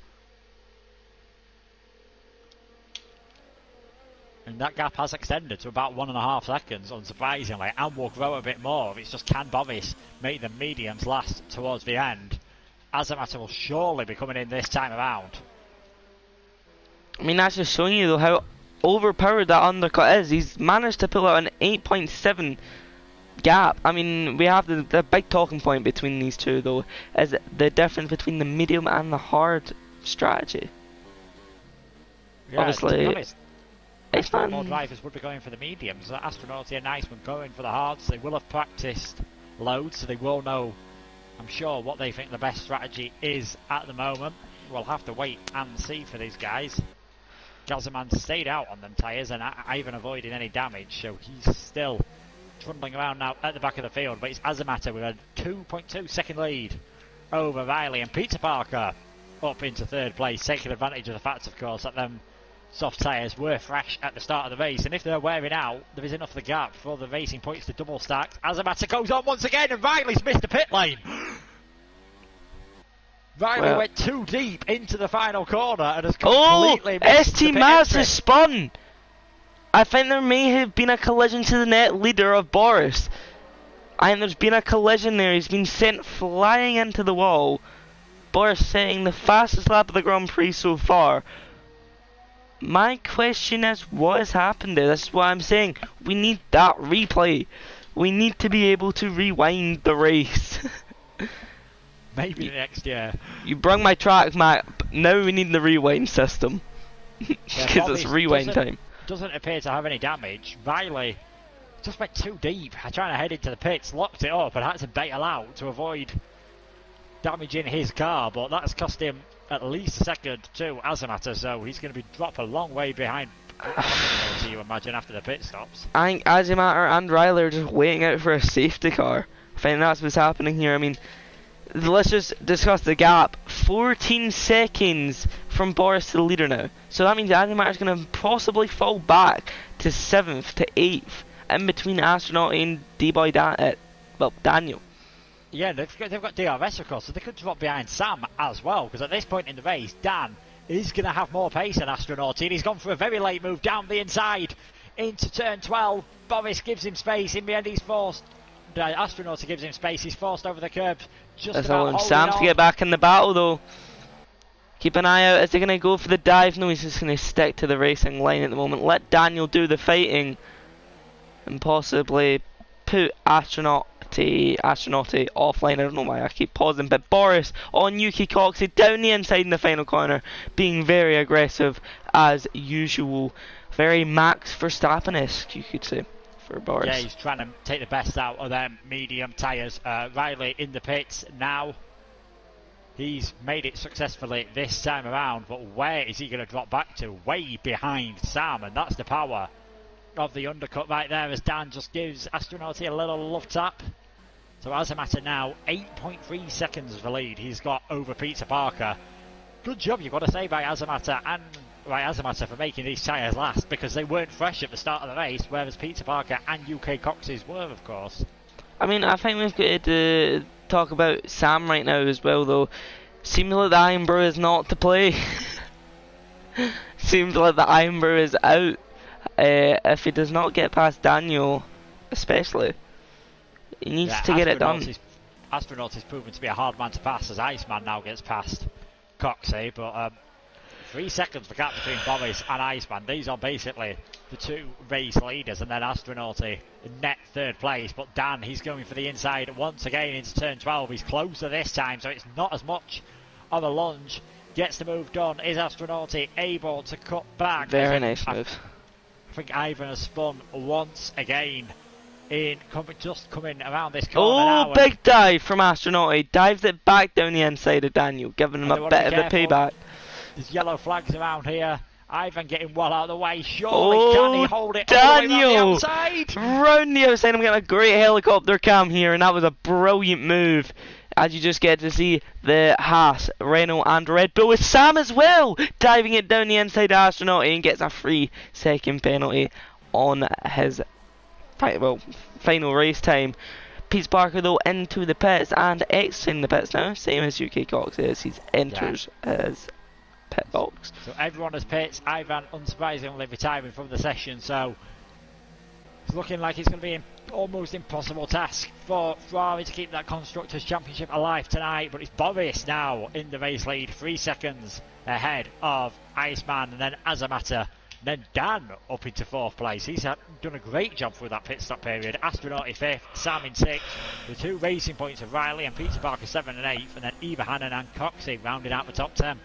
And that gap has extended to about 1.5 seconds, unsurprisingly, and will grow a bit more. It's just, can Boris make the mediums last towards the end? Azamat will surely be coming in this time around. I mean, that's just showing you though how overpowered that undercut is. He's managed to pull out an 8.7 gap. I mean, we have the big talking point between these two though, is the difference between the medium and the hard strategy. Yeah, obviously, more drivers would be going for the mediums. Astronauti and Iceman going for the hards. They will have practiced loads, so they will know, I'm sure, what they think the best strategy is at the moment. We'll have to wait and see for these guys. Gazaman stayed out on them tyres, and Ivan avoided any damage, so he's still trundling around now at the back of the field. But it's Azamat with a 2.2 second lead over Riley, and Peter Parker up into 3rd place, taking advantage of the fact, of course, that them soft tyres were fresh at the start of the race, and if they're wearing out, there is enough of the gap for the racing points to double stack. Azamat goes on once again, and Riley's missed the pit lane. Riley went too deep into the final corner and has completely missed ST Maz has spun! I think there may have been a collision to the net leader of Boris. I think there's been a collision there. He's been sent flying into the wall. Boris setting the fastest lap of the Grand Prix so far. My question is, what has happened there? This is what I'm saying. We need that replay. We need to be able to rewind the race. Maybe next year. You brung my track map. Now we need the rewind system. Because it's rewind time. Doesn't appear to have any damage. Riley just went too deep, trying to head into the pits, locked it up, and had to bail out to avoid damaging his car. But that's cost him at least a second to Azamat, so he's going to be dropped a long way behind. You imagine after the pit stops. I think Azimatter and Riley are just waiting out for a safety car. I think that's what's happening here. I mean, let's just discuss the gap. 14 seconds from Boris to the leader now. So that means Azimatter's going to possibly fall back to 7th to 8th, in between Astronaut and D-Boy Daniel. Yeah, they've got DRS, of course, so they could drop behind Sam as well, because at this point in the race, Dan is going to have more pace than Astronaut, and he's gone for a very late move down the inside into turn 12. Boris gives him space. In the end, he's forced. Astronaut gives him space. He's forced over the curb. Just allowing Sam to get back in the battle, though. Keep an eye out. Is he going to go for the dive? No, he's just going to stick to the racing line at the moment. Let Daniel do the fighting and possibly put Astronaut Astronauti offline. I don't know why I keep pausing, but Boris on Yuki Coxey down the inside in the final corner, being very aggressive as usual. Very Max Verstappen-esque, you could say, for Boris. Yeah, he's trying to take the best out of them medium tyres. Riley in the pits now. He's made it successfully this time around, but where is he going to drop back to? Way behind Sam, and that's the power of the undercut right there as Dan just gives Astronauti a little love tap. So as a matter now, 8.3 seconds of the lead he's got over Peter Parker. Good job, you've got to say, by Azamata and by Azamata for making these tyres last, because they weren't fresh at the start of the race, whereas Peter Parker and UK Cox's were, of course. I mean, I think we've got to talk about Sam right now as well, though. Seems like the Ironborough is not to play. Seems like the Ironborough is out. If he does not get past Daniel, especially, he needs to get it done. Astronaut is proven to be a hard man to pass as Iceman now gets past Coxey, but 3 seconds the gap between Boris and Iceman. These are basically the two race leaders, and then Astronauti net third place, but Dan, he's going for the inside once again into turn 12. He's closer this time, so it's not as much of a lunge. Gets the move done. Is Astronauti able to cut back? Very nice move. I think Ivan has spun once again in just coming around this corner now. Oh, big dive from Astronauti. Dives it back down the inside of Daniel, giving him a bit of a payback. There's yellow flags around here. Ivan getting well out of the way. Surely can he hold it Daniel! All the way around the outside? Round the outside. I'm getting a great helicopter cam here, and that was a brilliant move. As you just get to see the Haas, Renault and Red Bull with Sam as well, diving it down the inside of Astronauti and gets a 3-second penalty on his final race time. Pete Parker though into the pits and exiting the pits now, same as UK Cox is. He enters his pit box. So everyone has pits. Ivan unsurprisingly retiring from the session, so it's looking like it's going to be an almost impossible task for Ferrari to keep that Constructors' Championship alive tonight, but it's Boris now in the race lead, 3 seconds ahead of Iceman, and then Azamata, and then Dan up into 4th place. He's done a great job through that pit stop period. Astronaut in 5th, Sam in 6th, the 2 racing points of Riley and Peter Parker 7th and 8th, and then Eva Hannon and Coxey rounding out the top 10.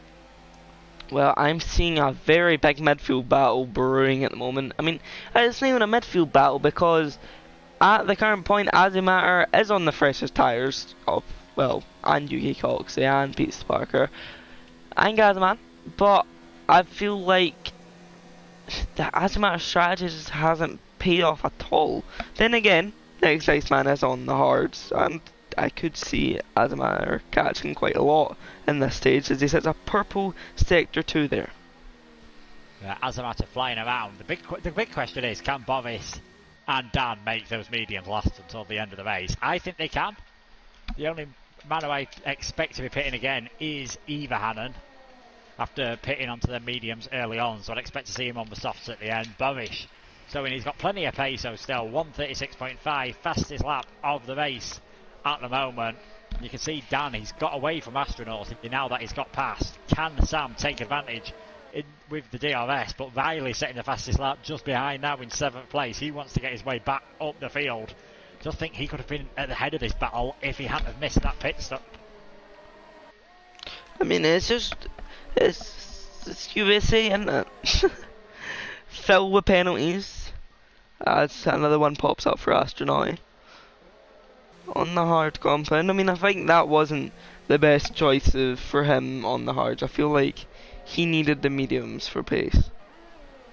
Well, I'm seeing a very big midfield battle brewing at the moment. I mean, it's not even a midfield battle because at the current point, Azimatter is on the freshest tyres of, well, and Yuki Coxey and Peter Parker and Gazaman, but I feel like the Azimatter strategy just hasn't paid off at all. Then again, next Iceman is on the hards, and I could see Azimatter catching quite a lot in this stage as he sets a purple sector 2 there. Azimatter flying around. The big question is, can Boris and Dan make those mediums last until the end of the race? I think they can. The only man who I expect to be pitting again is Eva Hannon after pitting onto the mediums early on, so I'd expect to see him on the softs at the end. Boris, so he's got plenty of pace, so still 1:36.5, fastest lap of the race at the moment. You can see Dan, he's got away from Astronauts now that he's got past. Can Sam take advantage with the DRS? But Riley setting the fastest lap just behind now in 7th place. He wants to get his way back up the field. Just think he could have been at the head of this battle if he hadn't have missed that pit stop. I mean, it's USA, isn't it? Filled with penalties. As another one pops up for Astronaut on the hard compound. I mean, I think that wasn't the best choice for him on the hards. I feel like he needed the mediums for pace.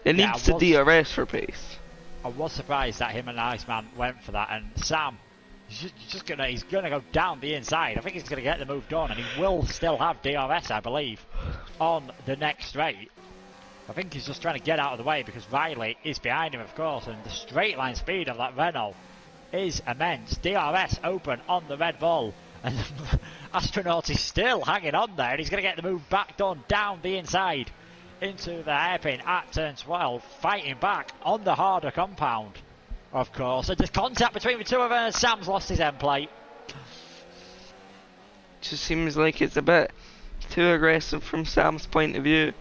It needs the DRS for pace. I was surprised that him and Iceman went for that, and Sam, he's gonna go down the inside. I think he's gonna get the move done, and he will still have DRS, I believe, on the next straight. I think he's just trying to get out of the way because Riley is behind him, of course, and the straight line speed of that Renault is immense. DRS open on the Red Bull, and Astronaut is still hanging on there, and he's going to get the move back done down the inside into the hairpin at turn 12, fighting back on the harder compound, of course. And there's contact between the two of them, and Sam's lost his end plate. Just seems like it's a bit too aggressive from Sam's point of view.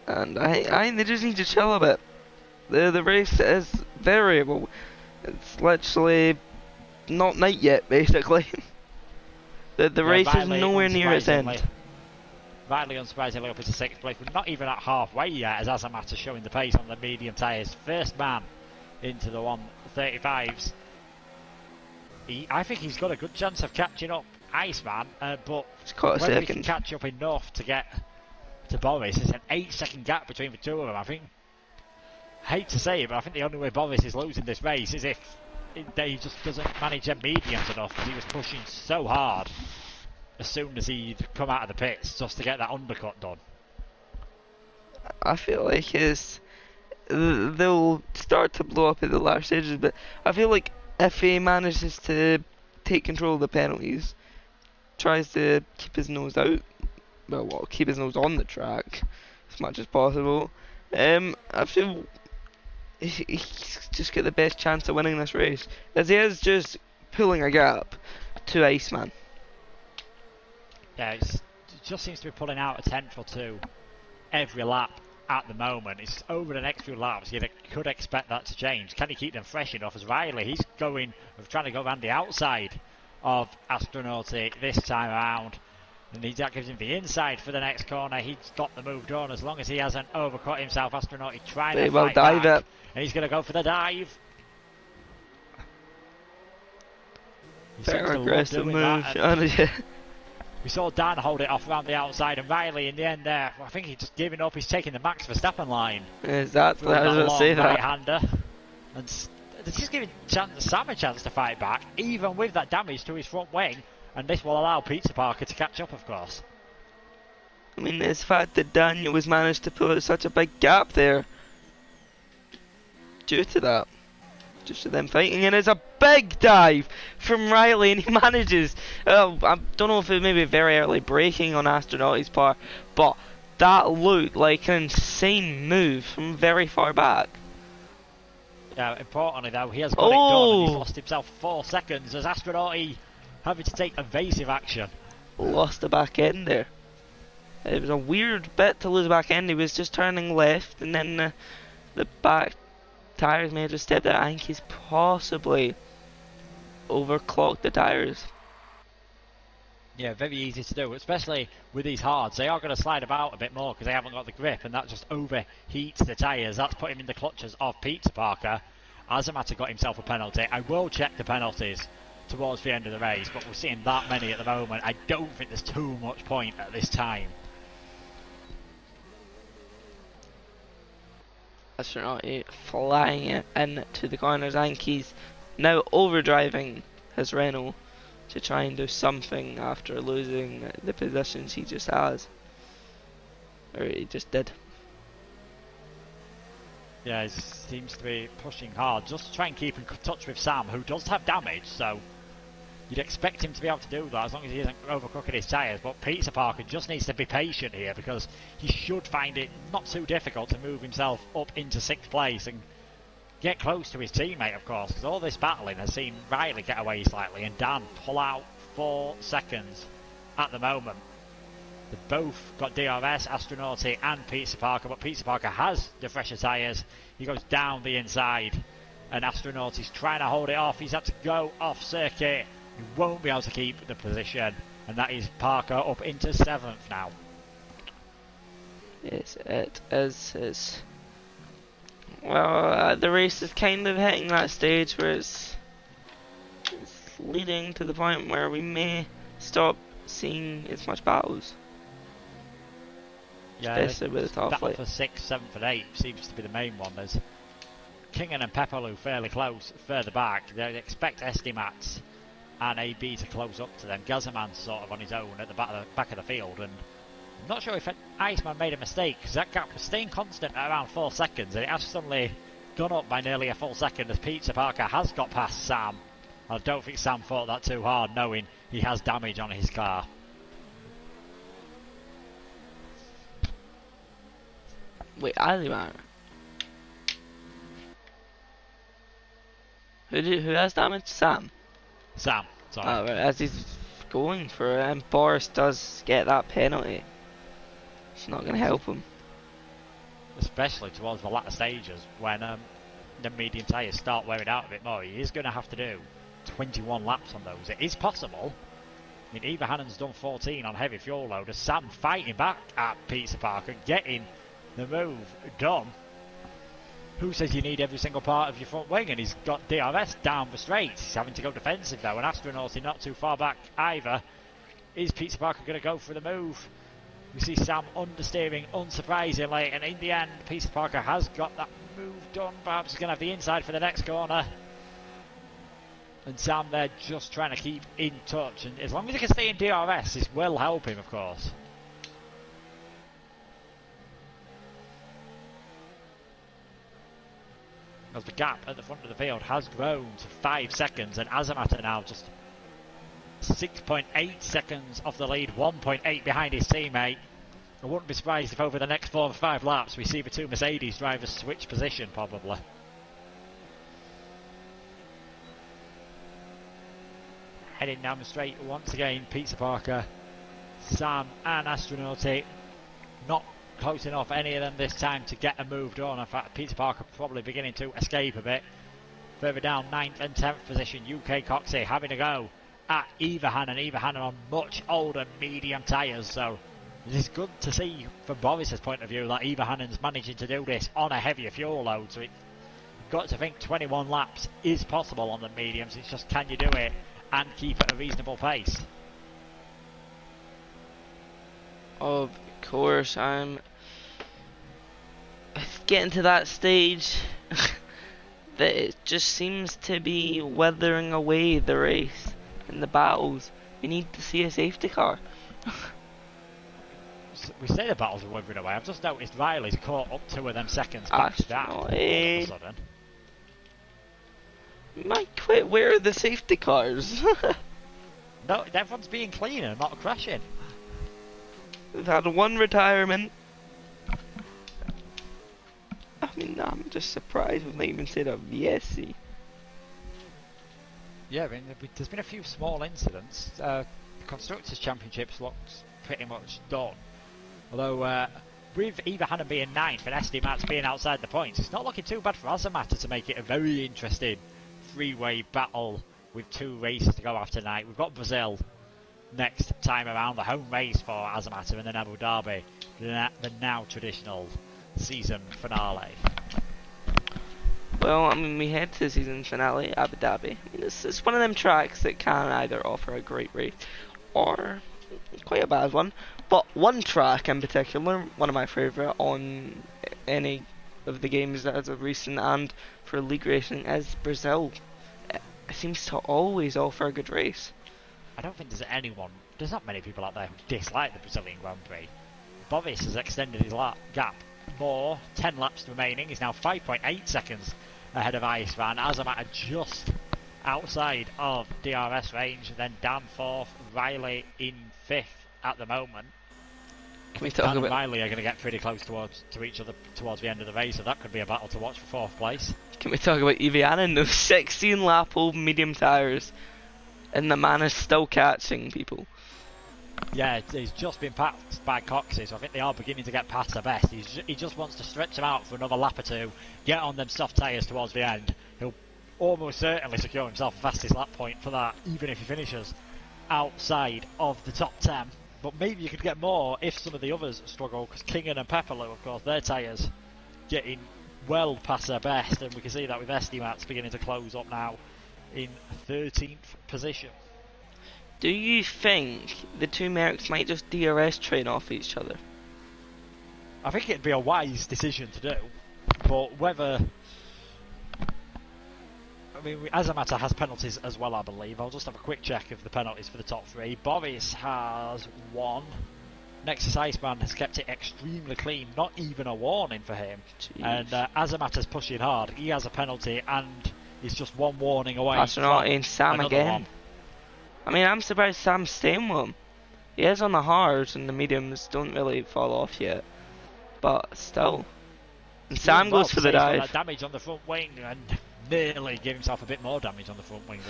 And I think they just need to chill a bit. The race is variable. It's literally not night yet, basically. The race is nowhere near its end. Vitally unsurprisingly up into 6th place. We're not even at halfway yet, as Azamat is showing the pace on the medium tyres. First man into the 135s. I think he's got a good chance of catching up Iceman, but whether he can catch up enough to get to Boris, it's an 8-second gap between the two of them. I think, hate to say it, but I think the only way Boris is losing this race is if he just doesn't manage them mediums enough, because he was pushing so hard as soon as he'd come out of the pits just to get that undercut done. I feel like they'll start to blow up at the last stages, but I feel like if he manages to take control of the penalties, tries to keep his nose out, keep his nose on the track as much as possible, I feel he's just got the best chance of winning this race, as he is just pulling a gap to Iceman. Yeah, it just seems to be pulling out a tenth or two every lap at the moment. It's over the next few laps. You could expect that to change. Can he keep them fresh enough? As Riley, he's trying to go around the outside of Astronautic this time around. And that gives him the inside for the next corner. He's got the move done as long as he hasn't overcut himself. Astronautic trying to fight back. And he's going to go for the dive. Very aggressive move. We saw Dan hold it off around the outside, and Riley in the end there, I think he's just giving up. He's taking the Max Verstappen line. Exactly, I was going to say that. Right-hander. And this is giving Sam a chance to fight back, even with that damage to his front wing, and this will allow Pizza Parker to catch up, of course. I mean, it's the fact that Daniel has managed to pull out such a big gap there due to that. Just to them fighting, and it's a big dive from Riley, and he manages, I don't know if it may be very early braking on Astronautic's part, but that looked like an insane move from very far back. Yeah, importantly though, he has got it done, and he's lost himself 4 seconds as Astronautic having to take evasive action. Lost the back end there. It was a weird bit to lose the back end. He was just turning left, and then the back tyres may have just stepped out. I think he's possibly overclocked the tyres. Yeah, very easy to do, especially with these hards. They are going to slide about a bit more because they haven't got the grip, and that just overheats the tyres. That's put him in the clutches of Pizza Parker. Azamata got himself a penalty. I will check the penalties towards the end of the race, but we're seeing that many at the moment. I don't think there's too much point at this time. Astronaut flying it into the corners. I think he's now overdriving his Renault to try and do something after losing the positions he just has, or he just did. Yeah, he seems to be pushing hard just to try and keep in touch with Sam, who does have damage, so you'd expect him to be able to do that as long as he isn't overcooking his tyres. But Pizza Parker just needs to be patient here, because he should find it not too difficult to move himself up into 6th place and get close to his teammate, of course, because all this battling has seen Riley get away slightly and Dan pull out 4 seconds at the moment. They've both got DRS, Astronautic and Pizza Parker, but Pizza Parker has the fresher tyres. He goes down the inside, and Astronautic's trying to hold it off. He's had to go off circuit. He won't be able to keep the position, and that is Parker up into 7th now. Yes, it is. Well, the race is kind of hitting that stage where it's leading to the point where we may stop seeing as much battles. Yeah, especially with the top battle flight. for 6th, 7th and 8th seems to be the main one. There's Kingen and Pepperloo fairly close, further back. They expect Estimats and AB to close up to them. Gazaman's sort of on his own at the back of the field, and I'm not sure if Iceman made a mistake, because that gap was staying constant at around 4 seconds, and it has suddenly gone up by nearly a full second as Pizza Parker has got past Sam. I don't think Sam fought that too hard, knowing he has damage on his car. Wait, Azimar? Who has damage? Sam? Sam, sorry. Oh, right, as he's going for it, and Boris does get that penalty. It's not going to help him. Especially towards the latter stages, when the medium tyres start wearing out a bit more. He is going to have to do 21 laps on those. It is possible. I mean, Eva Hannon's done 14 on heavy fuel loader. Sam fighting back at Peter Parker, getting the move done. Who says you need every single part of your front wing? And he's got DRS down the straight. He's having to go defensive though. And Astronaut not too far back either. Is Peter Parker going to go for the move? We see Sam understeering unsurprisingly. And in the end, Peter Parker has got that move done. Perhaps he's going to have the inside for the next corner. And Sam there just trying to keep in touch. And as long as he can stay in DRS, this will help him, of course. As the gap at the front of the field has grown to 5 seconds, and Azamata now just 6.8 seconds off the lead, 1.8 behind his teammate. I wouldn't be surprised if over the next 4 or 5 laps we see the two Mercedes drivers switch position, probably. Heading down the straight once again, Peter Parker, Sam and Astronauti not close enough, any of them this time, to get a move done. In fact, Peter Parker probably beginning to escape a bit. Further down, 9th and 10th position, UK Coxey having a go at Eva Hannon. Eva Hannon on much older medium tyres, so it is good to see from Boris's point of view that Eva Hannon's managing to do this on a heavier fuel load. So you've got to think 21 laps is possible on the mediums. It's just, can you do it and keep at a reasonable pace? Of course, I'm getting to that stage that it just seems to be withering away the race and the battles. We need to see a safety car. We say the battles are withering away. I've just noticed Riley's caught up 2 of them seconds back to that all of a sudden. Might quit. Where are the safety cars? No, everyone's being clean and not crashing. We've had one retirement. I mean, I'm just surprised we've not even said a VSC. Yeah, I mean, there's been a few small incidents. The Constructors' Championships looks pretty much done. Although, with Eva Hannon being 9th and SD Mats being outside the points, it's not looking too bad for Azamata to make it a very interesting 3-way battle with 2 races to go after tonight. We've got Brazil next time around, the home race for Azamata, and then Abu Dhabi, the now traditional season finale. Well, I mean, we head to the season finale, Abu Dhabi. I mean, it's one of them tracks that can either offer a great race or quite a bad one. But one track in particular, one of my favourite on any of the games as of recent and for league racing, is Brazil. It seems to always offer a good race. I don't think there's not many people out there who dislike the Brazilian Grand Prix. Bovis has extended his gap more, 10 laps remaining. He's now 5.8 seconds ahead of Iceman. Azamata just outside of DRS range, and then Dan 4th, Riley in 5th at the moment. Can we talk about Riley are going to get pretty close to each other towards the end of the race, so that could be a battle to watch for 4th place. Can we talk about Evian and those 16 lap old medium tyres, and the man is still catching people? Yeah, he's just been passed by Coxey, so I think they are beginning to get past the best. He just wants to stretch them out for another lap or 2, get on them soft tyres towards the end. He'll almost certainly secure himself a fastest lap point for that, even if he finishes outside of the top 10. But maybe you could get more if some of the others struggle, because Kingan and Pepperloo, of course, their tyres getting well past their best, and we can see that with Estimats beginning to close up now in 13th position. Do you think the two Mercs might just DRS train off each other? I think it'd be a wise decision to do, but whether... I mean, Azamata has penalties as well, I believe. I'll just have a quick check of the penalties for the top 3. Boris has 1. Nexus Iceman has kept it extremely clean, not even a warning for him. Jeez. And Azamata's pushing hard. He has a penalty and is just 1 warning away. Astronaut in Sam again. One. I mean, I'm surprised Sam's staying with him. He is on the hards and the mediums don't really fall off yet. But still. And Sam goes for the dive. That damage on the front wing and nearly gave himself a bit more damage on the front wing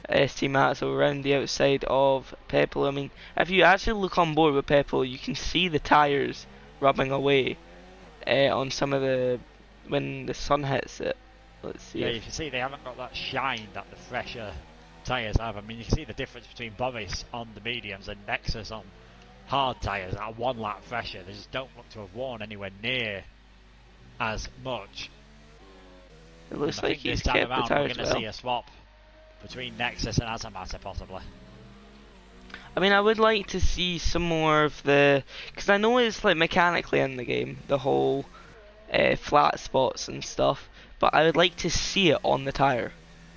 there. ST Mats around the outside of Pepple. I mean, if you actually look on board with Pepple, you can see the tyres rubbing away on some of the... when the sun hits it. Let's see. Yeah, you can see they haven't got that shine that the fresher tyres have. I mean, you can see the difference between Boris on the mediums and Nexus on hard tyres at 1 lap fresher. They just don't look to have worn anywhere near as much. It looks like he's this time kept the around tyres we're going to well. see a swap between Nexus and Azamata possibly. I mean, I would like to see some more of the, because I know it's like mechanically in the game, the whole flat spots and stuff, but I would like to see it on the tyre.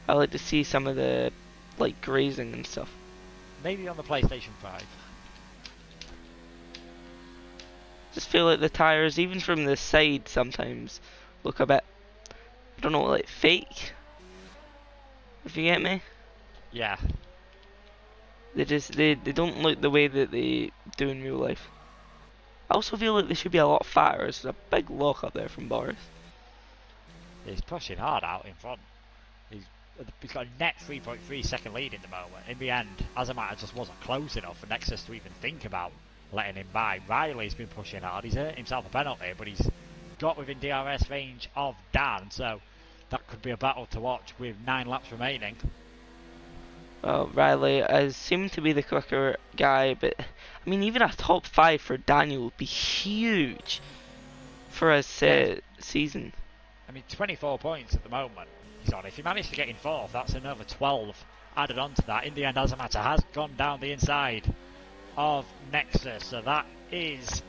I would like to see some of the like grazing and stuff. Maybe on the PlayStation 5. Just feel like the tyres, even from the side, sometimes look a bit, I don't know, like fake. If you get me. Yeah. They don't look the way that they do in real life. I also feel like they should be a lot fatter. There's a big lock up there from Boris. He's pushing hard out in front. He's got a net 3.3 second lead in the moment. In the end, Azamata just wasn't close enough for Nexus to even think about letting him by. Riley's been pushing hard. He's hurt himself a penalty, but he's got within DRS range of Dan, so that could be a battle to watch with 9 laps remaining. Well, Riley seemed to be the quicker guy, but I mean, even a top 5 for Daniel would be huge for his season. I mean, 24 points at the moment he's on. If he managed to get in 4th, that's another 12 added on to that. In the end, Azamata has gone down the inside of Nexus, so that is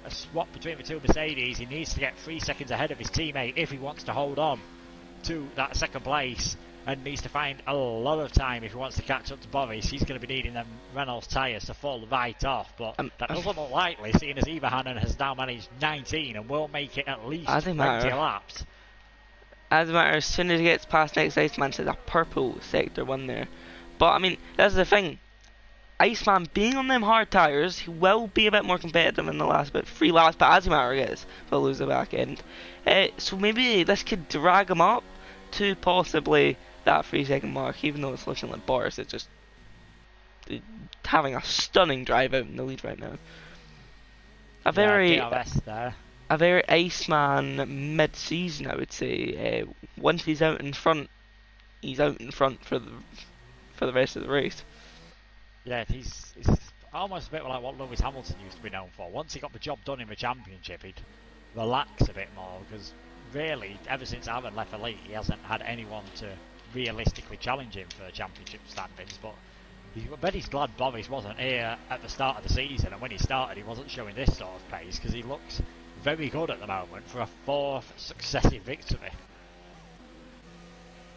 a swap between the two Mercedes. He needs to get 3 seconds ahead of his teammate if he wants to hold on to that second place, and needs to find a lot of time if he wants to catch up to Boris. He's going to be needing them Renault's tyres to fall right off, but that doesn't look likely, seeing as Ivahanen has now managed 19 and will make it at least 20 laps. As soon as he gets past next Iceman, there's a purple sector 1 there. But I mean, that's the thing. Iceman being on them hard tyres, he will be a bit more competitive in the last bit 3 laps, but Azimar gets will lose the back end. So maybe this could drag him up to possibly that 3 second mark, even though it's looking like Boris is just having a stunning drive out in the lead right now. A very Iceman mid-season, I would say. Once he's out in front for the rest of the race. Yeah, he's almost a bit like what Lewis Hamilton used to be known for. Once he got the job done in the championship, he'd relax a bit more, because really, ever since Aaron left the league, he hasn't had anyone to realistically challenge him for championship standings. But I bet he's glad Boris wasn't here at the start of the season, and when he started he wasn't showing this sort of pace, because he looks very good at the moment for a 4th successive victory.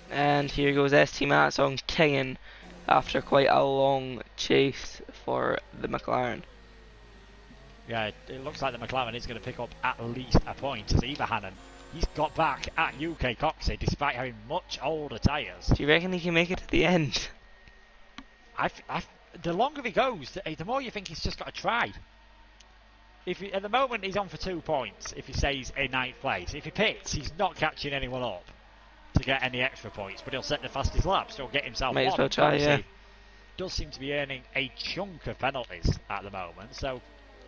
And here goes ST Mats on Kingen after quite a long chase for the McLaren. Yeah, it looks like the McLaren is going to pick up at least a point, as Ivahanen, he's got back at UK Coxey despite having much older tyres. Do you reckon he can make it to the end? The longer he goes, the more you think he's just got to try. At the moment he's on for 2 points if he stays in 9th place. If he pits, he's not catching anyone up to get any extra points, but he'll set the fastest lap, so he'll get himself Might one. as well try, yeah. Does seem to be earning a chunk of penalties at the moment, so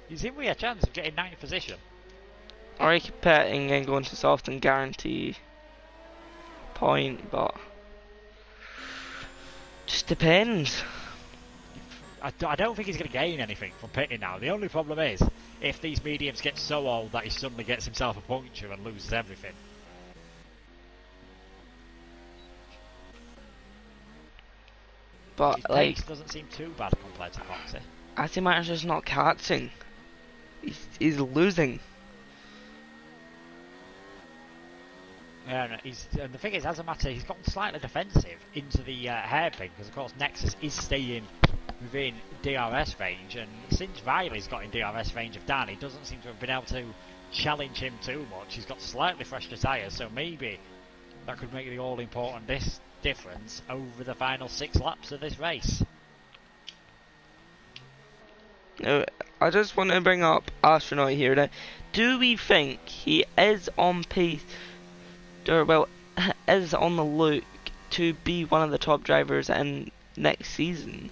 he's in with a chance of getting 9th position. Or he could pitting and going to soft and guarantee point, but just depends. I don't think he's going to gain anything from pitting now. The only problem is if these mediums get so old that he suddenly gets himself a puncture and loses everything. But his pace doesn't seem too bad compared to Coxey. Azimata's just not catching. He's losing. Yeah, and the thing is, Azamata, he's gotten slightly defensive into the hairpin, because of course Nexus is staying within DRS range, and since Riley's got in DRS range of Dan, he doesn't seem to have been able to challenge him too much. He's got slightly fresher tyres, so maybe that could make the all-important difference over the final 6 laps of this race. Now, I just want to bring up Astronaut here. Now, do we think he is on pace, or well, is on the look to be one of the top drivers in next season?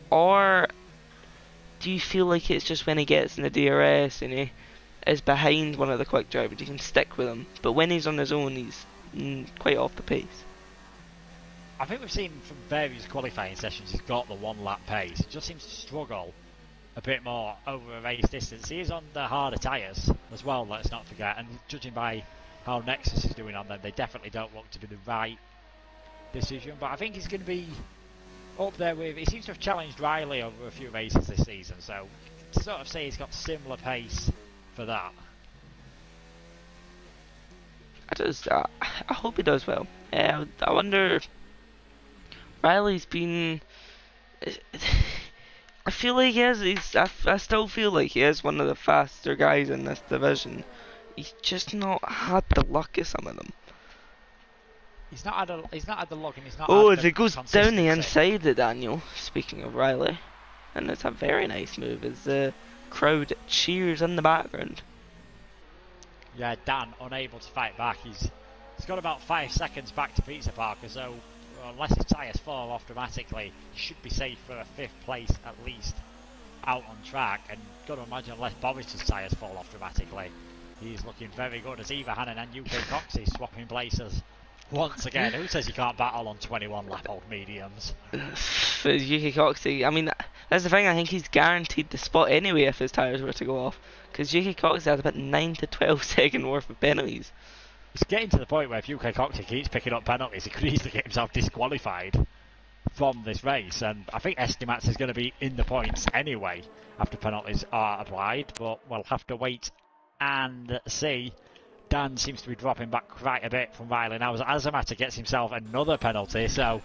Or do you feel like it's just when he gets in the DRS and he is behind one of the quick drivers, he can stick with him, but when he's on his own, he's quite off the pace. I think we've seen from various qualifying sessions he's got the 1 lap pace. He just seems to struggle a bit more over a race distance. He is on the harder tyres as well, let's not forget, and judging by how Nexus is doing on them, they definitely don't look to be the right decision. But I think he's going to be up there with... He seems to have challenged Riley over a few races this season, so to sort of say he's got similar pace for that. I hope he does well. I wonder... Riley's been... I feel like I still feel like he is one of the faster guys in this division. He's just not had the luck of some of them. He's not had the luck, and he's not. Oh, had as the it goes down the inside of Daniel. Speaking of Riley, and it's a very nice move as the crowd cheers in the background. Yeah, Dan unable to fight back. He's got about 5 seconds back to Pizza Parker, so unless his tyres fall off dramatically, he should be safe for a 5th place at least out on track. And got to imagine unless Boris's tyres fall off dramatically, he's looking very good as Eva Hannon and UK Coxey swapping places once again. Who says you can't battle on 21 lap old mediums? For UK Coxey, I mean, that's the thing, I think he's guaranteed the spot anyway if his tyres were to go off, because UK Coxey has about 9 to 12 second worth of penalties. It's getting to the point where if UK Coxey keeps picking up penalties, he could easily get himself disqualified from this race. And I think Estimats is going to be in the points anyway after penalties are applied, but we'll have to wait and see. Dan seems to be dropping back quite a bit from Riley now as Azamata gets himself another penalty, so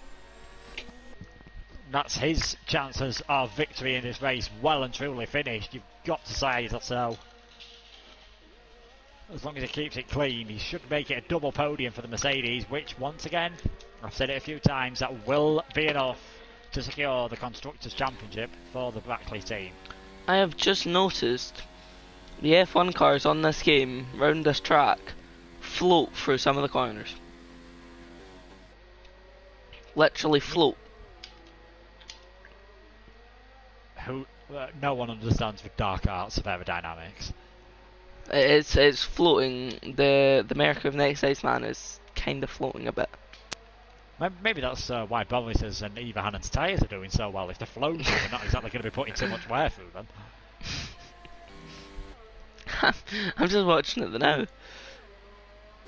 that's his chances of victory in this race well and truly finished. You've got to say that, so as long as he keeps it clean, he should make it a double podium for the Mercedes, which, once again, I've said it a few times, that will be enough to secure the Constructors' Championship for the Brackley team. I have just noticed the F1 cars on this game, round this track, float through some of the corners. Literally float. No one understands the dark arts of aerodynamics. It's floating. The Mercury of Next Iceman is kind of floating a bit. Maybe that's why Bovis's and Eva Hannon's tyres are doing so well. If they're floating, they're not exactly going to be putting too much wear through them. I'm just watching it now.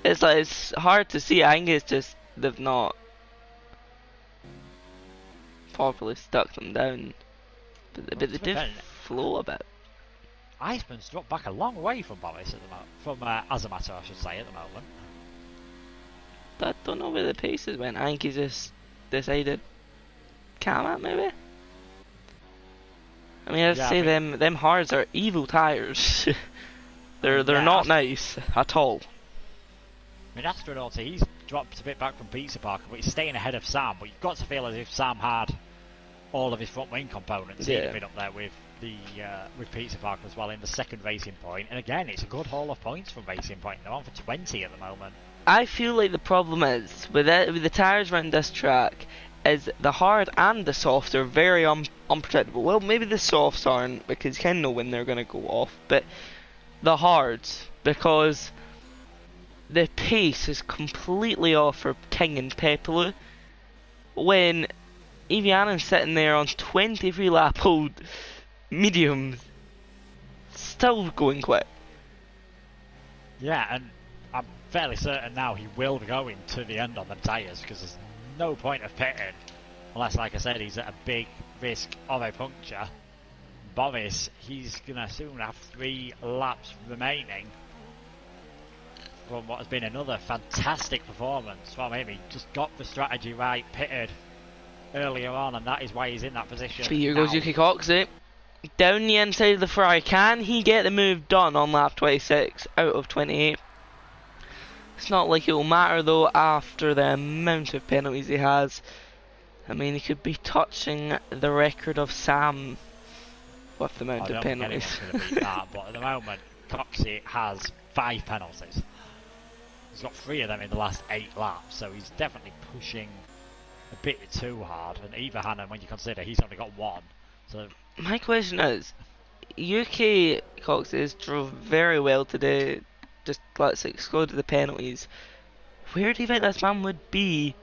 It's like, it's hard to see. I think it's just they've not properly stuck them down. But they do flow a bit. Iceman's dropped back a long way from Boris at the moment, from Azamata, I should say, at the moment. I don't know where the paces went. I think he just decided Kamat maybe. I mean, I'd say them hards are evil tires. they're not nice at all. I mean, Astronaut, he's dropped a bit back from Pizza Parker, but he's staying ahead of Sam. But you've got to feel as if Sam had all of his front wing components. He'd have been up there with Pizza Parker as well in the second Racing Point. And again, it's a good haul of points from Racing Point. They're on for 20 at the moment. I feel like the problem is with the tyres around this track is the hard and the soft are very unpredictable. Well, maybe the softs aren't, because you kind of know when they're going to go off, but the hards, because the pace is completely off for King and Pepelu when Evianen's sitting there on 23 lap old mediums, still going quick. Yeah, and I'm fairly certain now he will be going to the end on the tyres, because there's no point of pitting unless, like I said, he's at a big risk of a puncture. Boris, he's going to soon have 3 laps remaining from what has been another fantastic performance from him. He just got the strategy right, pitted earlier on, and that is why he's in that position. Here goes Yuki Coxey down the inside of the fry. Can he get the move done on lap 26 out of 28? It's not like it will matter though after the amount of penalties he has. I mean, he could be touching the record of Sam with the amount of penalties. I don't think anyone's going to beat that, but at the moment, Coxey has 5 penalties. He's got 3 of them in the last 8 laps, so he's definitely pushing a bit too hard. And Eva Hannon, when you consider he's only got 1. So my question is, UK Coxey drove very well today. Just let's exclude the penalties where do you think this man would be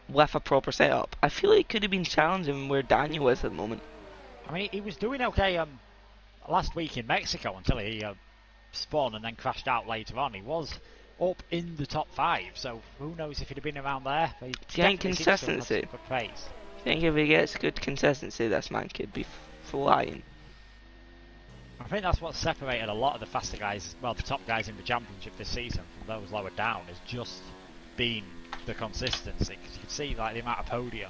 with a proper setup? I feel like it could have been challenging where Daniel is at the moment. I mean, he was doing okay last week in Mexico until he spawned and then crashed out later on. He was up in the top 5, so who knows if he'd have been around there. But Do you think consistency? Good pace. I think if he gets good consistency, this man could be flying. I think that's what separated a lot of the faster guys, well, the top guys in the championship this season from those lower down, has just been the consistency. Because you can see like the amount of podiums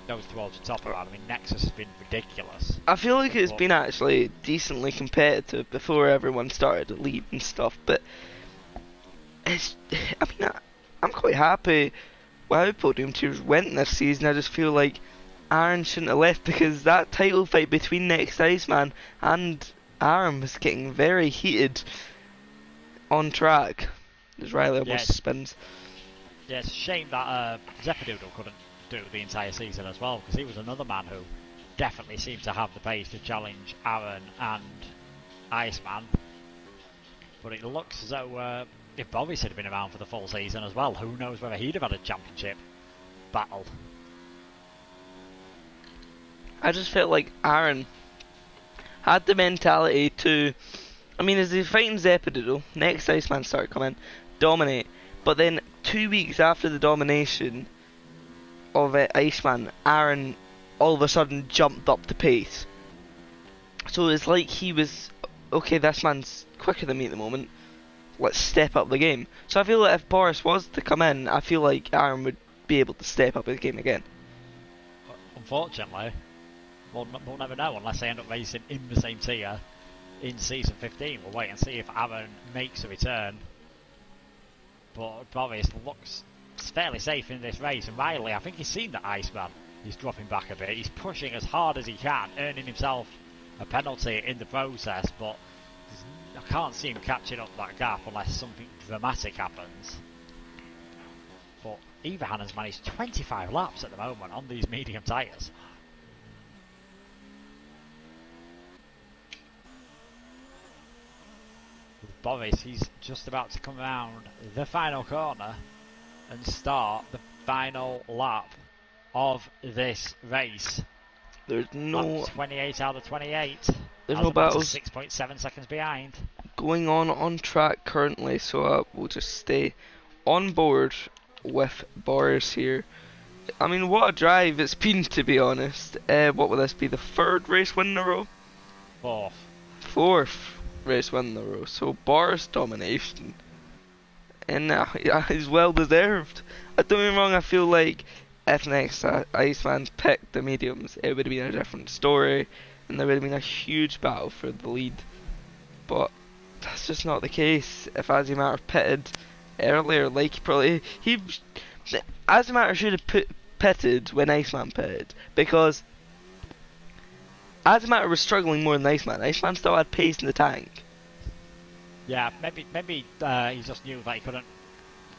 goes towards the top of that. I mean, Nexus has been ridiculous. I feel like it's been actually decently competitive before everyone started to leave and stuff, but it's, I mean, I'm quite happy with how Podium Tiers went this season. I just feel like Aaron shouldn't have left, because that title fight between Next Iceman and Aaron was getting very heated on track. As Riley almost spins. Yeah, it's a shame that Zeppadoodle couldn't do it the entire season as well, because he was another man who definitely seems to have the pace to challenge Aaron and Iceman. But it looks as though if Boris had been around for the full season as well, who knows whether he'd have had a championship battle. I just felt like Aaron had the mentality to, I mean, as he's fighting Zeppadoodle, Next Iceman started coming, dominate, but then 2 weeks after the domination of Iceman, Aaron all of a sudden jumped up the pace. So it's like he was, okay, this man's quicker than me at the moment, let's step up the game. So I feel like if Boris was to come in, I feel like Aaron would be able to step up his game again. Unfortunately, we'll never know unless they end up racing in the same tier in Season 15. We'll wait and see if Aaron makes a return. But Boris looks fairly safe in this race, and Riley, I think he's seen that Iceman. He's dropping back a bit. He's pushing as hard as he can, earning himself a penalty in the process, but I can't see him catching up that gap unless something dramatic happens. But Ivan has managed 25 laps at the moment on these medium tyres. Boris, he's just about to come around the final corner and start the final lap of this race. There's no... Lap 28 out of 28. There's no battles 6.7 seconds behind. going on track currently, so we'll just stay on board with Boris here. I mean, what a drive it's been, to be honest. What will this be, the 3rd race win in a row? 4th race win in a row. So Boris domination, and it's well deserved. Don't get me wrong, I feel like if Next Iceman picked the mediums, it would have been a different story, and there would have been a huge battle for the lead. But that's just not the case. If Azimatter pitted earlier, like Azimatter should have pitted when Iceman pitted, because Azimatter was struggling more than Iceman. Iceman still had pace in the tank. Yeah, maybe he just knew that he couldn't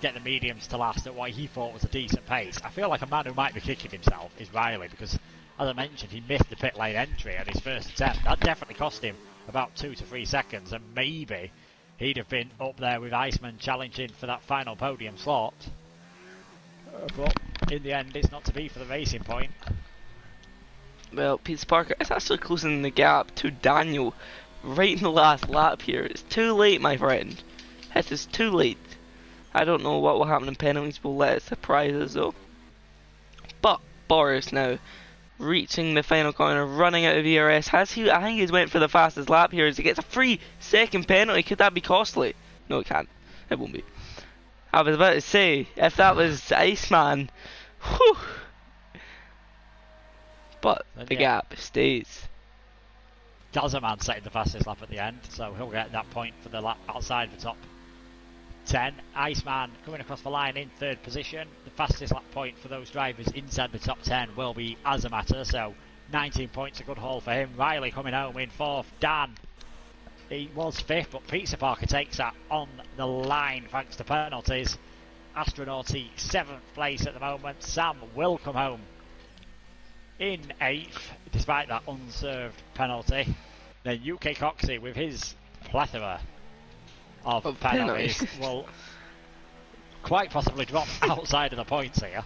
get the mediums to last at what he thought was a decent pace. I feel like a man who might be kicking himself is Riley, because, as I mentioned, he missed the pit lane entry at his first attempt. That definitely cost him about 2 to 3 seconds, and maybe he'd have been up there with Iceman challenging for that final podium slot. But in the end, it's not to be for the racing point. Well, Peter Parker is actually closing the gap to Daniel right in the last lap here. It's too late, my friend. It is too late. I don't know what will happen in penalties. We'll let it surprise us though. But Boris now reaching the final corner, running out of ERS. I think he's went for the fastest lap here as he gets a 3-second penalty. Could that be costly? No, it can't. It won't be. I was about to say, if that was Iceman, whew. But the gap stays. Gazaman setting the fastest lap at the end, so he'll get that point for the lap outside the top 10. Iceman coming across the line in 3rd position. The fastest lap point for those drivers inside the top 10 will be Azimatter, so 19 points, a good haul for him. Riley coming home in 4th. Dan, he was 5th, but Pizza Parker takes that on the line thanks to penalties. Astronauty 7th place at the moment. Sam will come home in 8th, despite that unserved penalty. Then UK Coxie, with his plethora of penalties, will quite possibly drop outside of the points here.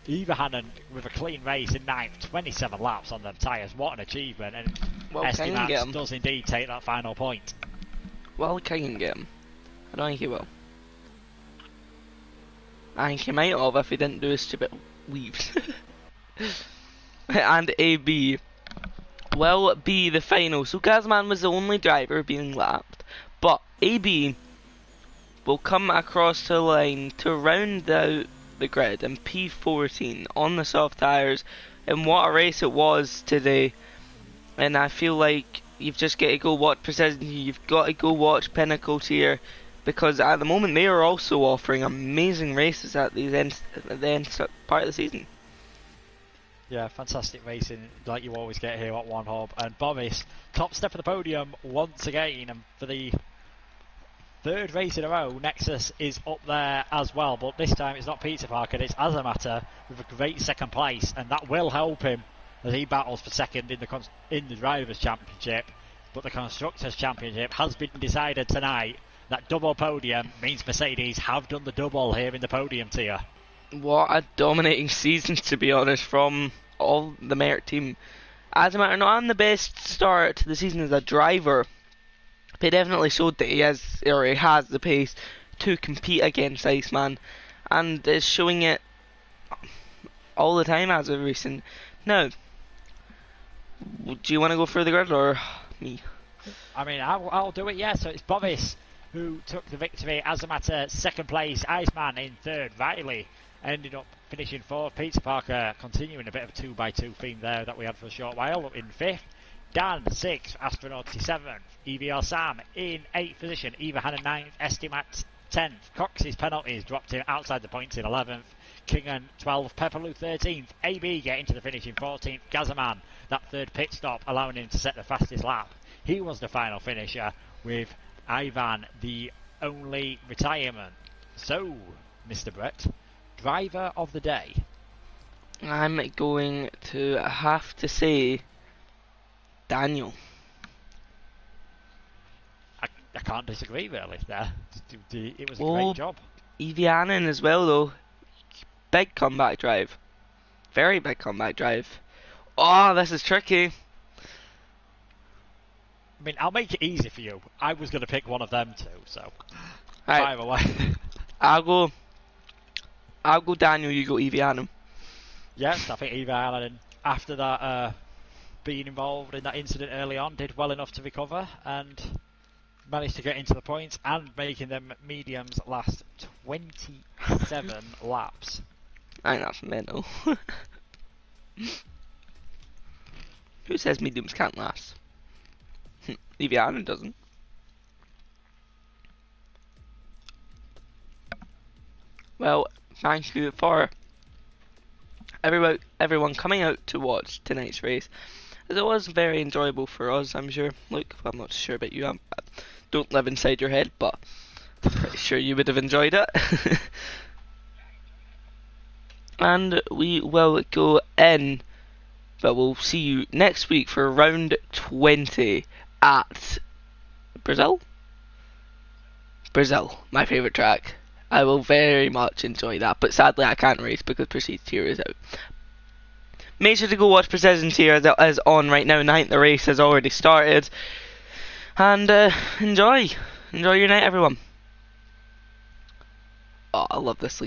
Ivahanen with a clean race in 9th, 27 laps on them tyres. What an achievement, and Well, Estimax does indeed take that final point. Well, King get him. I don't think he will. I think he might have if he didn't do his stupid leaves. And AB will be the final. So Gazman was the only driver being lapped, but AB will come across the line to round out the grid in P14 on the soft tyres. And what a race it was today. And I feel like you've just got to go watch Precision. You've got to go watch Pinnacle Tier, because at the moment they are also offering amazing races at the end part of the season. Yeah, fantastic racing like you always get here at One Hub. And Boris, top step of the podium once again, and for the third race in a row, Nexus is up there as well, but this time it's not Pizza Parker, it's Azamata with a great second place, and that will help him as he battles for second in the Drivers' Championship. But the Constructors' Championship has been decided tonight. That double podium means Mercedes have done the double here in the podium tier. What a dominating season, to be honest, from all the Merc team. As a matter, not on the best start to the season as a driver, but he definitely showed that he has the pace to compete against Iceman, and is showing it all the time as of recent. Now, do you want to go through the grid or me? I mean, I'll do it, yeah. So it's Boris who took the victory. Azamata second place, Iceman in third, Riley ended up finishing fourth, Pizza Parker continuing a bit of a 2x2 theme there that we had for a short while in fifth, Dan 6th, Astronaut 7th, EVR Sam in 8th position, Ivahanen 9th, Estimat 10th, Cox's penalties dropped him outside the points in 11th, Kingan 12th, Pepperloo 13th, AB getting to the finish in 14th, Gazaman that third pit stop allowing him to set the fastest lap. He was the final finisher with Ivan the only retirement. So, Mr. Brett, driver of the day. I'm going to have to say Daniel. I can't disagree really there. It was a great job. Evianen as well though. Big comeback drive. Very big comeback drive. Oh, this is tricky. I mean, I'll make it easy for you. I was going to pick one of them two, so fire away. I'll go Daniel, you go Evianen. Yes, I think Evianen, after that being involved in that incident early on, did well enough to recover and managed to get into the points and making them mediums last 27 laps. I think that's mental. Who says mediums can't last? Evianen doesn't. Well, thank you for everyone coming out to watch tonight's race, as it was very enjoyable for us, I'm sure. Look, I'm not sure about you, I don't live inside your head, but I'm pretty sure you would have enjoyed it. And we will go in, but we'll see you next week for round 20 at Brazil, my favourite track. I will very much enjoy that, but sadly I can't race because Prestige Tier is out. Make sure to go watch Precision Tier as it is on right now, and I think the race has already started. And enjoy your night, everyone. Oh, I love this league.